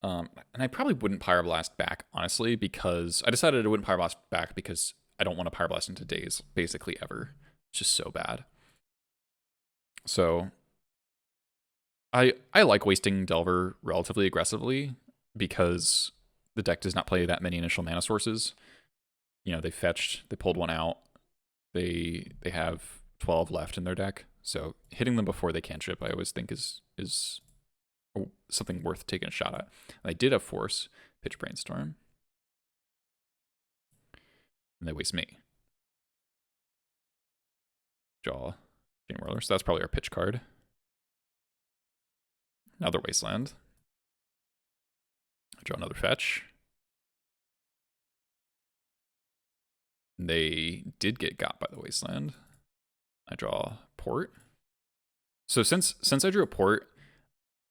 and I probably wouldn't Pyroblast back, honestly, because I decided I wouldn't Pyroblast back because I don't want to Pyroblast into Daze, basically ever. It's just so bad. So I like wasting Delver relatively aggressively because the deck does not play that many initial mana sources. You know, they fetched, they pulled one out, they have 12 left in their deck. So hitting them before they cantrip, I always think is something worth taking a shot at. And they did have Force, Pitch Brainstorm. And they waste me. Draw Chain Whirler. So that's probably our pitch card. Another Wasteland. I draw another fetch. They did get got by the Wasteland. I draw Port. So since I drew a Port,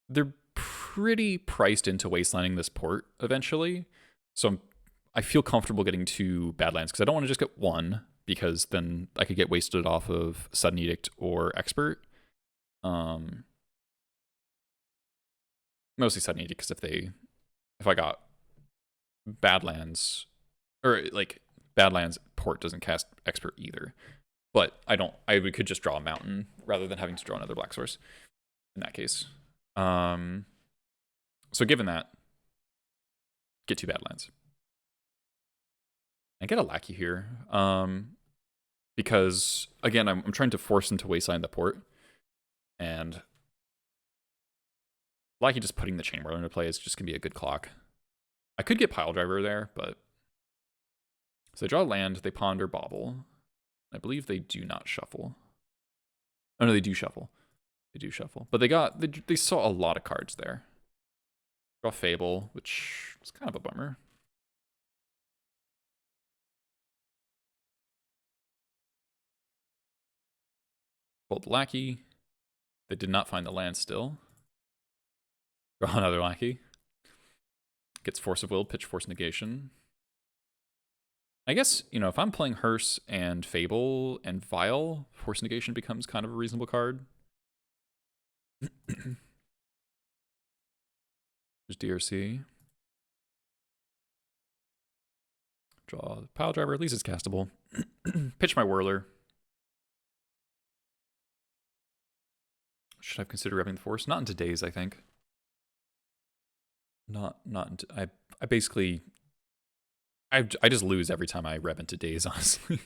they're pretty priced into Wastelanding this Port eventually. So I feel comfortable getting 2 Badlands because I don't want to just get 1, because then I could get wasted off of Sudden Edict or Expert. Mostly Sudden Edict, because if I got Badlands, or like Badlands, Port doesn't cast Expert either. But we could just draw a Mountain rather than having to draw another black source in that case. So given that, get 2 Badlands. And get a Lackey here. Because again, I'm trying to force into Wasteland the Port. And Lackey just putting the Chain Whirler into play is just gonna be a good clock. I could get Pile Driver there, but so they draw land, they ponder Bauble. I believe they do not shuffle. Oh no, they do shuffle. They do shuffle. But they saw a lot of cards there. Draw Fable, which is kind of a bummer. Pulled Lackey. They did not find the land still. Draw another Lackey. Gets Force of Will, pitch Force Negation. I guess, you know, if I'm playing Hearse and Fable and Vial, Force Negation becomes kind of a reasonable card. There's DRC. Draw the Pile Driver, at least it's castable. Pitch my Whirler. Should I consider repping the Force? Not in today's, I think. Not into, I basically I just lose every time I rep into Daze, honestly.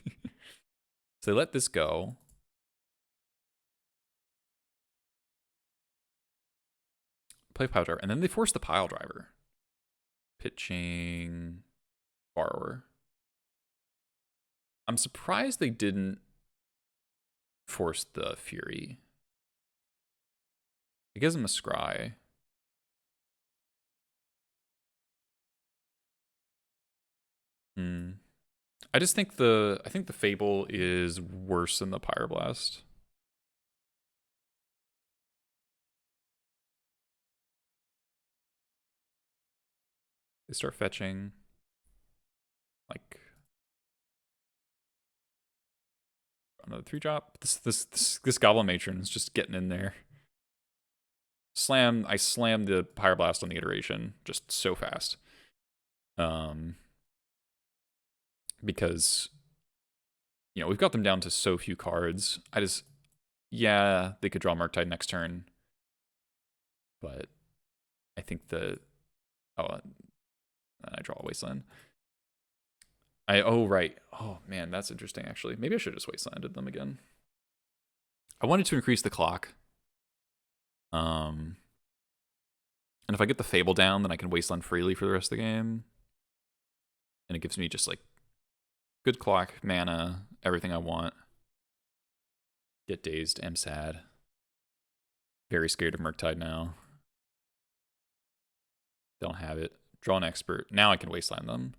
So they let this go. Play Pile Driver, and then they force the Pile Driver. Pitching Borrower. I'm surprised they didn't force the Fury. It gives him a Scry. I just think the Fable is worse than the Pyroblast. They start fetching. Like another 3-drop. This Goblin Matron is just getting in there. I slammed the Pyroblast on the iteration just so fast. Because, you know, we've got them down to so few cards. Yeah, they could draw Murktide next turn. But I think I draw a Wasteland. Right. Oh, man, that's interesting, actually. Maybe I should have just Wastelanded them again. I wanted to increase the clock. And if I get the Fable down, then I can Wasteland freely for the rest of the game. And it gives me just, like, good clock, mana, everything I want. Get dazed, am sad. Very scared of Murktide now. Don't have it. Draw an expert. Now I can Wasteland them.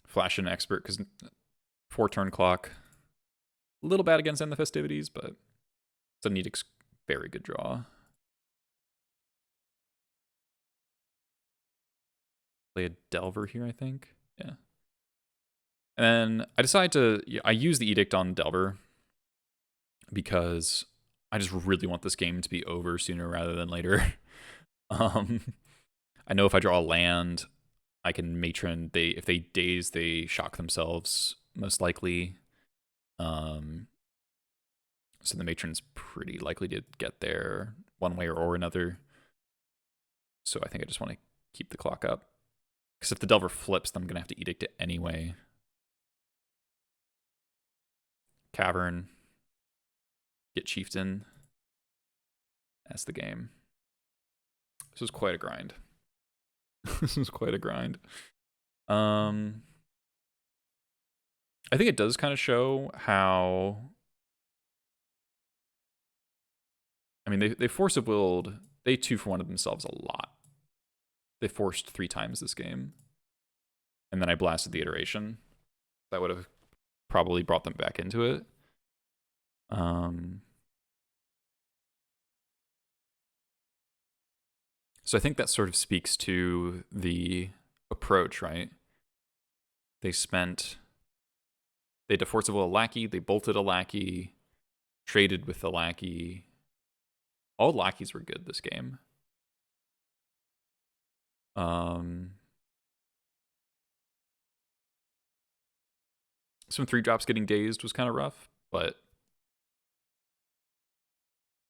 Flash an expert because 4-turn clock. A little bad against End the Festivities, but it's a neat, very good draw. Play a Delver here, I think. Yeah. And then I decide I use the Edict on Delver because I just really want this game to be over sooner rather than later. I know if I draw a land, I can Matron. If they daze, they shock themselves, most likely. So the Matron's pretty likely to get there one way or another. So I think I just want to keep the clock up. Because if the Delver flips, then I'm going to have to Edict it anyway. Cavern. Get Chieftain. That's the game. This was quite a grind. This was quite a grind. I think it does kind of show how... I mean, they force of willed. They 2-for-1'd themselves a lot. They forced 3 times this game. And then I blasted the iteration. That would have probably brought them back into it. So I think that sort of speaks to the approach, right? They had to force of will a lackey, they bolted a lackey, traded with the lackey. All lackeys were good this game. Some 3-drops getting dazed was kind of rough, but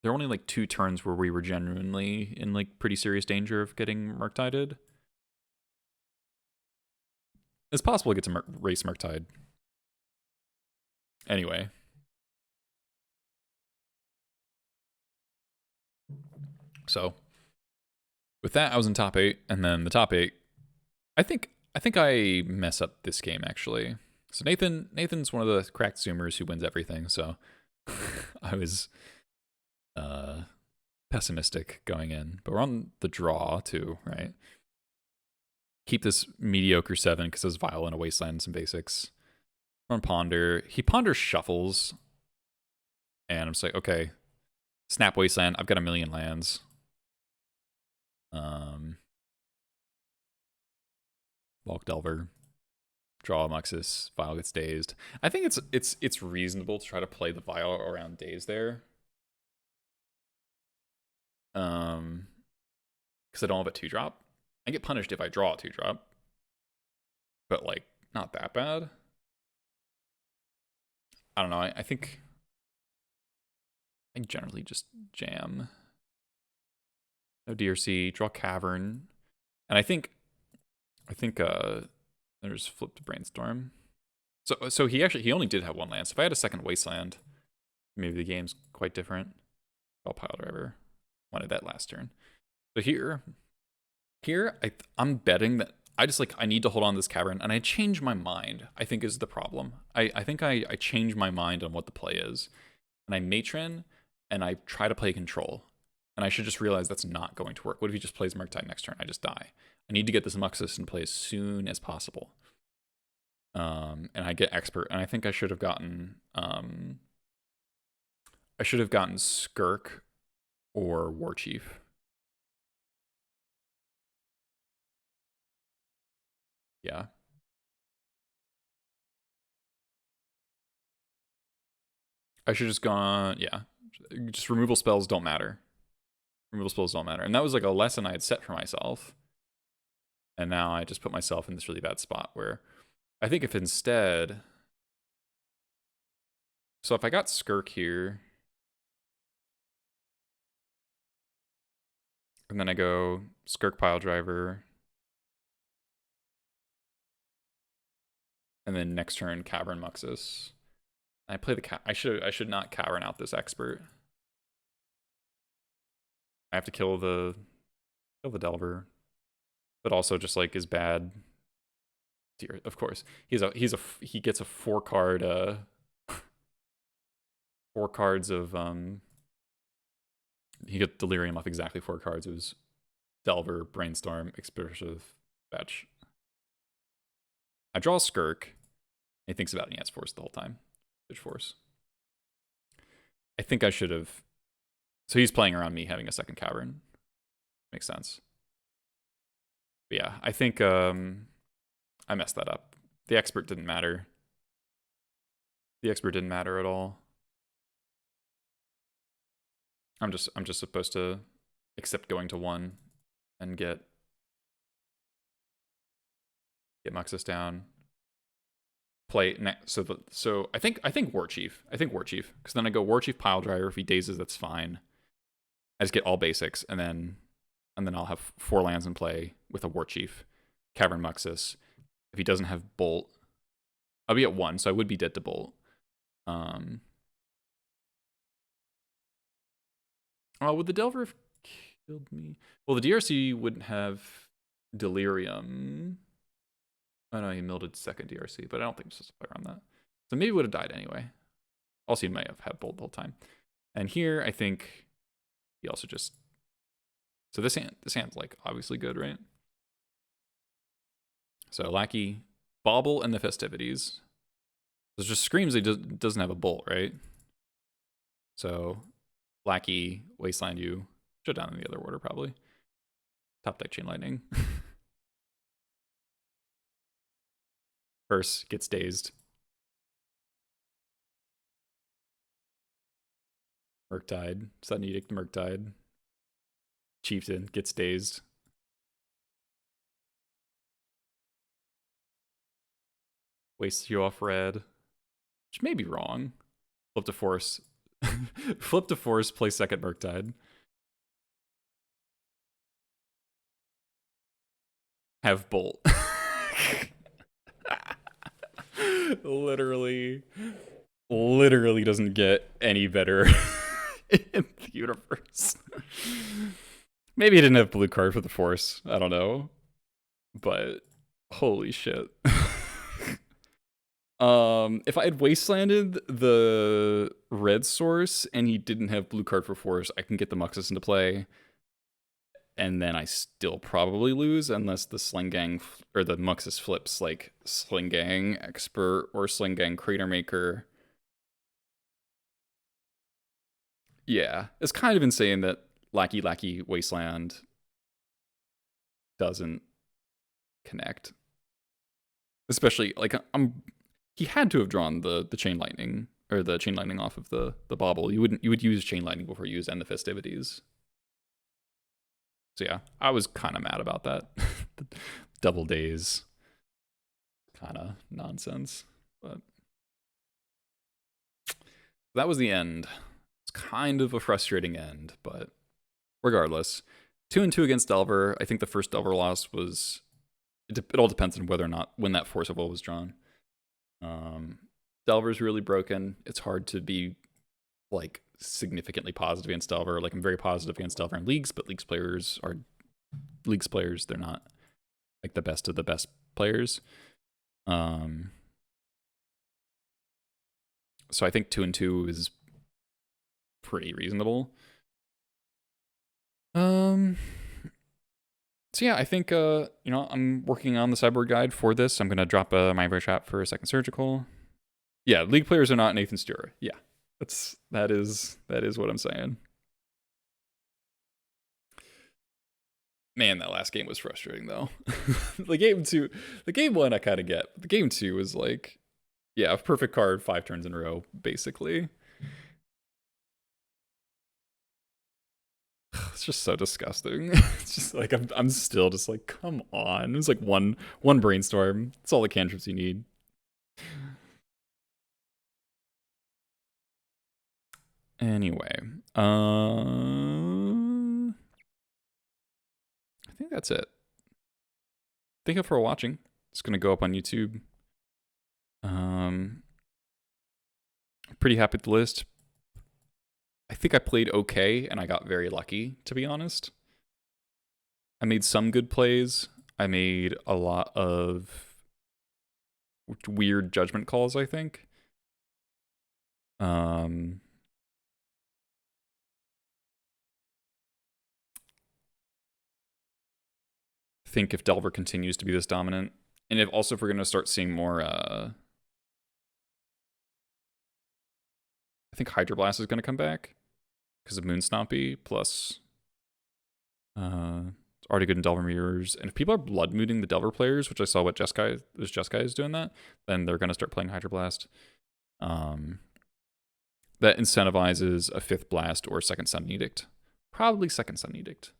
there were only like 2 turns where we were genuinely in like pretty serious danger of getting Murktided. It's possible to get to race Murktide. Anyway. So with that, I was in top 8, and then the top 8, I think I mess up this game actually. So Nathan's one of the cracked zoomers who wins everything, so I was pessimistic going in. But we're on the draw too, right? Keep this mediocre 7 because there's Vial and a Wasteland and some basics. We're on Ponder. He ponders Shuffles. And I'm just like, okay. Snap Wasteland. I've got a million lands. Bulk Delver. Draw Muxus. Vial gets dazed. I think it's reasonable to try to play the Vial around daze there. Because I don't have a 2-drop. I get punished if I draw a 2-drop. But like, not that bad. I don't know. I think I generally just jam. No DRC, draw Cavern. And I think there's Flip to Brainstorm. So he only did have 1 land. So if I had a second Wasteland, maybe the game's quite different. Oh, Pile Driver. Wanted that last turn. But here I'm betting that I need to hold on to this Cavern, and I change my mind, I think is the problem. I think I change my mind on what the play is. And I Matron, and I try to play control. And I should just realize that's not going to work. What if he just plays Murktide next turn? I just die. I need to get this Muxus in play as soon as possible. And I get Expert, and I think I should have gotten Skirk or War Chief. Yeah. I should just gone, yeah. Just removal spells don't matter. Removal spells don't matter. And that was like a lesson I had set for myself. And now I just put myself in this really bad spot where I think if instead... So if I got Skirk here, and then I go Skirk Piledriver, and then next turn Cavern Muxus. I play the I should not Cavern out this expert. I have to kill the Delver, but also just like is bad. Dear, of course he gets a 4-card 4 cards of he got Delirium off exactly 4 cards. It was Delver, Brainstorm, Explosive, Fetch. I draw Skirk. He thinks about it and he has Force the whole time. Good Force. I think I should have. So he's playing around me having a second Cavern. Makes sense. But yeah, I think I messed that up. The expert didn't matter. The expert didn't matter at all. I'm just supposed to accept going to 1 and get Muxus down. Play next. So I think War Chief. Because then I go War Chief Piledriver. If he dazes, that's fine. I just get all basics, and then I'll have 4 lands in play with a War Chief, Cavern Muxus. If he doesn't have Bolt, I'll be at 1, so I would be dead to Bolt. Oh, would the Delver have killed me? Well, the DRC wouldn't have Delirium. Oh no, he milded second DRC, but I don't think I'm supposed to play around that. So maybe he would have died anyway. Also, he might have had Bolt the whole time. And here, I think he also just... So this hand's like obviously good, right? So Lackey, Bauble, and the Festivities. It just screams he doesn't have a Bolt, right? So Lackey, Wasteland you, shut down in the other order probably. Top deck Chain Lightning. Hearse gets dazed. Murktide, Sudden Edict, Murktide. Chieftain gets dazed. Wastes you off red, which may be wrong. Flip to Force. Flip to Force, play second Murktide. Have Bolt. Literally doesn't get any better in the universe. Maybe he didn't have blue card for the Force. I don't know. But holy shit. If I had Wastelanded the red source and he didn't have blue card for Force, I can get the Muxus into play. And then I still probably lose unless the Sling Gang or the Muxus flips like Sling Gang Expert or Sling Gang Crater Maker. Yeah, it's kind of insane that Lackey Wasteland doesn't connect. Especially like he had to have drawn the Chain Lightning or the Chain Lightning off of the Bauble. You would use Chain Lightning before you use End the Festivities. So yeah, I was kind of mad about that. Double days, kind of nonsense. But that was the end. It's kind of a frustrating end, but regardless, 2-2 against Delver. I think the first Delver loss was. It all depends on whether or not when that Force of Will was drawn. Delver's really broken. It's hard to be like significantly positive against Delver. Like I'm very positive against Delver in leagues, but leagues players, they're not like the best of the best players. So I think 2-2 is pretty reasonable. So yeah, I think I'm working on the sideboard guide for this. I'm gonna drop a my chat for a second surgical. Yeah, league players are not Nathan Stewart. Yeah. That is what I'm saying. Man, that last game was frustrating though. The game 1 I kind of get. The game 2 was like, yeah, a perfect card 5 turns in a row, basically. just so disgusting. It's just like I'm still just like, come on. It was like one brainstorm. It's all the cantrips you need. Anyway, I think that's it. Thank you for watching. It's gonna go up on YouTube. Pretty happy with the list. I think I played okay, and I got very lucky, to be honest. I made some good plays. I made a lot of weird judgment calls, I think. I think if Delver continues to be this dominant, and if we're going to start seeing more, I think Hydroblast is going to come back because of Moonstompy, plus it's already good in Delver Mirrors. And if people are blood mooting the Delver players, which I saw what Jeskai is doing that, then they're going to start playing Hydroblast. That incentivizes a 5th Blast or 2nd Sun Edict. Probably 2nd Sun Edict.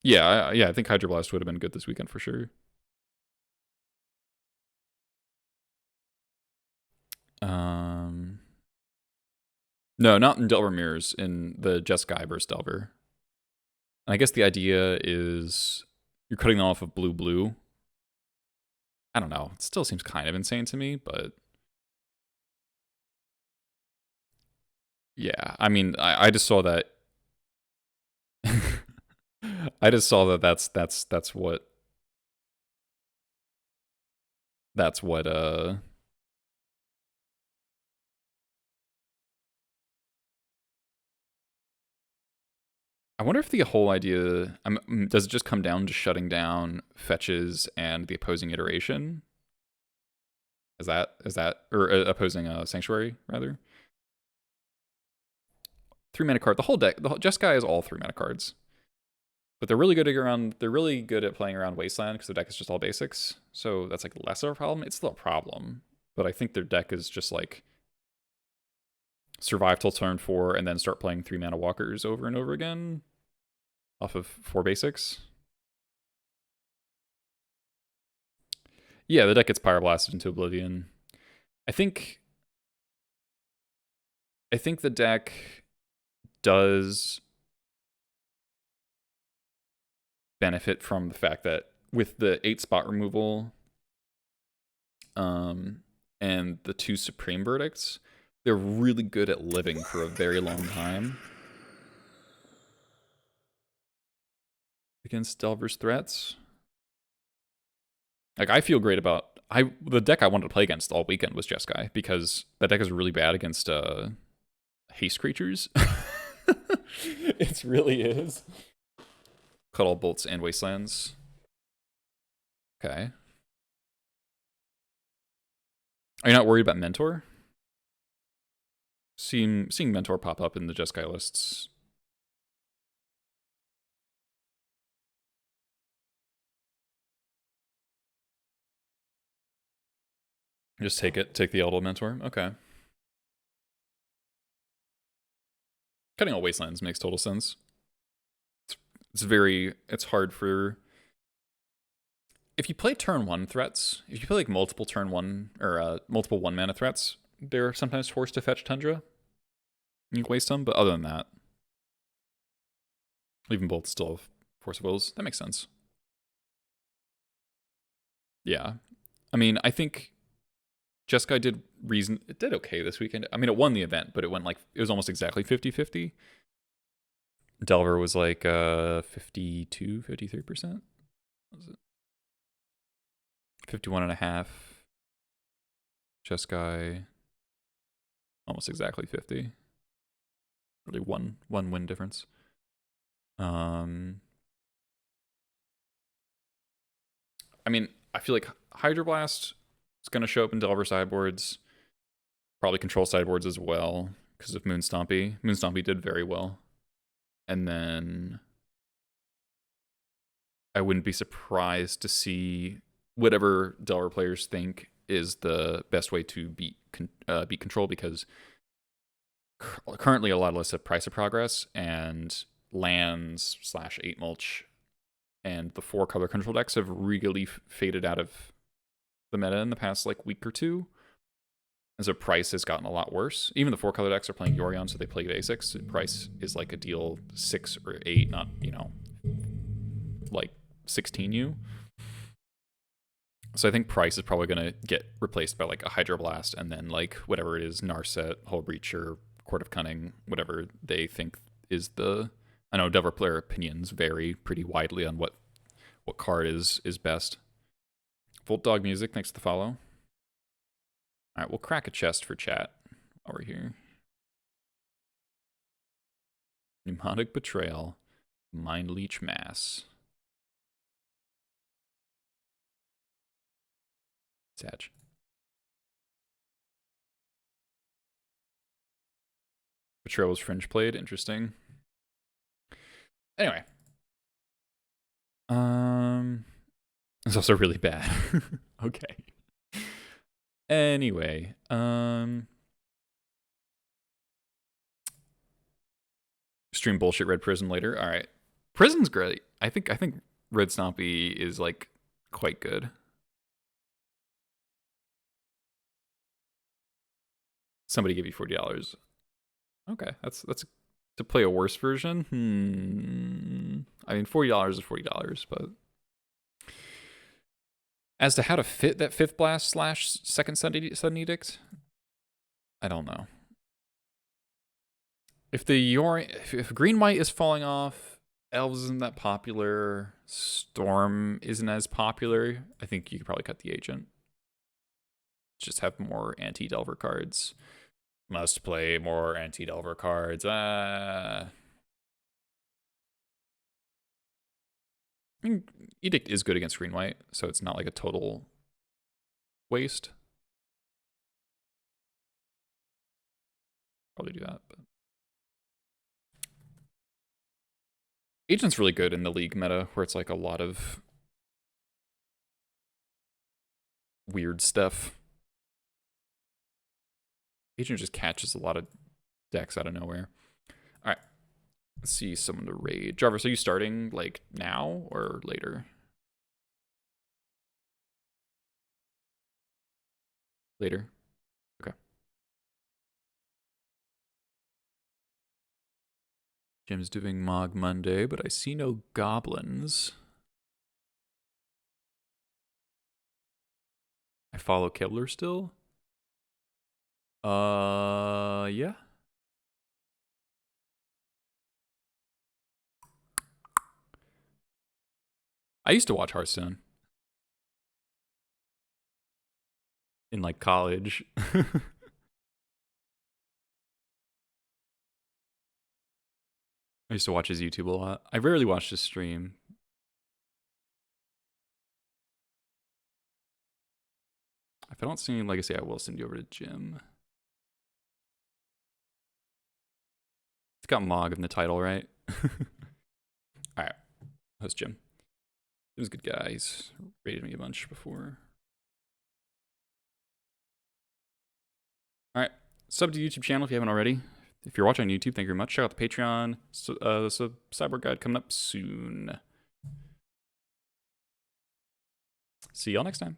Yeah, I think Hydroblast would have been good this weekend for sure. No, not in Delver Mirrors, in the Jeskai versus Delver. And I guess the idea is you're cutting them off of blue. I don't know. It still seems kind of insane to me, but yeah, I mean, I just saw that. I just saw that that's what I wonder if the whole idea does it just come down to shutting down fetches and the opposing iteration? Is that or opposing Sanctuary rather? 3-mana card. The whole deck. The Jeskai is all 3-mana cards, but they're really good at playing around Wasteland because their deck is just all basics. So that's like less of a problem. It's still a problem, but I think their deck is just like survive till turn 4 and then start playing 3-mana walkers over and over again off of 4 basics. Yeah, the deck gets Pyroblasted into Oblivion. I think the deck does benefit from the fact that with the 8-spot removal and the 2 Supreme Verdicts, they're really good at living for a very long time against Delver's threats. Like, I feel great about the deck I wanted to play against all weekend was Jeskai, because that deck is really bad against haste creatures. It really is. Cut all bolts and wastelands. Okay. Are you not worried about Mentor? Seeing Mentor pop up in the Jeskai lists. Just take the Elder Mentor. Okay. Cutting all wastelands makes total sense. It's hard for, if you play turn 1 threats, if you play like multiple turn 1 or multiple 1-mana threats, they're sometimes forced to fetch Tundra. You can waste them, but other than that, leaving both still have Force of Wills. That makes sense. Yeah. I mean, I think Jeskai it did okay this weekend. I mean, it won the event, but it was almost exactly 50-50. Delver was like 52, 53%. Was it? 51.5. Jeskai almost exactly 50. Really one win difference. I mean, I feel like Hydroblast is going to show up in Delver sideboards. Probably control sideboards as well because of Moonstompy. Moonstompy did very well. And then I wouldn't be surprised to see whatever Delver players think is the best way to beat control, because currently a lot less of Price of Progress and lands / 8 mulch, and the 4 color control decks have really faded out of the meta in the past like week or two. And so Price has gotten a lot worse. Even the 4 color decks are playing Yorion, so they play basics. Price is like a deal 6 or 8, not, you know, like 16U. So I think Price is probably going to get replaced by like a Hydroblast, and then like whatever it is, Narset, Hull Breacher, Court of Cunning, whatever they think is the... I know Dever player opinions vary pretty widely on what card is best. Volt Dog Music, thanks for the follow. All right, we'll crack a chest for chat while we're here. Mnemonic Betrayal, Mind Leech Mass. Sag. Betrayal was Fringe played, interesting. Anyway. It's also really bad. Okay. Anyway, stream bullshit Red Prison later. All right. Prison's great. I think Red Stompy is like quite good. Somebody give you $40. Okay, that's to play a worse version. I mean, $40 is $40, but as to how to fit that 5th blast / second sudden edict, I don't know. If if green white is falling off, elves isn't that popular, storm isn't as popular, I think you could probably cut the agent. Just have more anti-delver cards. Must play more anti-delver cards. I mean, Edict is good against green white, so it's not like a total waste. Probably do that, but Agent's really good in the League meta, where it's like a lot of weird stuff. Agent just catches a lot of decks out of nowhere. All right, let's see someone to raid. Jarvis, are you starting like now or later? Later. Okay. Jim's doing Mog Monday, but I see no goblins. I follow Kibler still? Yeah. I used to watch Hearthstone in like college. I used to watch his YouTube a lot. I rarely watched his stream. If I don't see any legacy, I will send you over to Jim. It's got Mog in the title, right? All right. Host Jim. Jim's a good guy. He's rated me a bunch before. All right. Sub to the YouTube channel if you haven't already. If you're watching on YouTube, thank you very much. Check out the Patreon. So Sideboard Guide coming up soon. See y'all next time.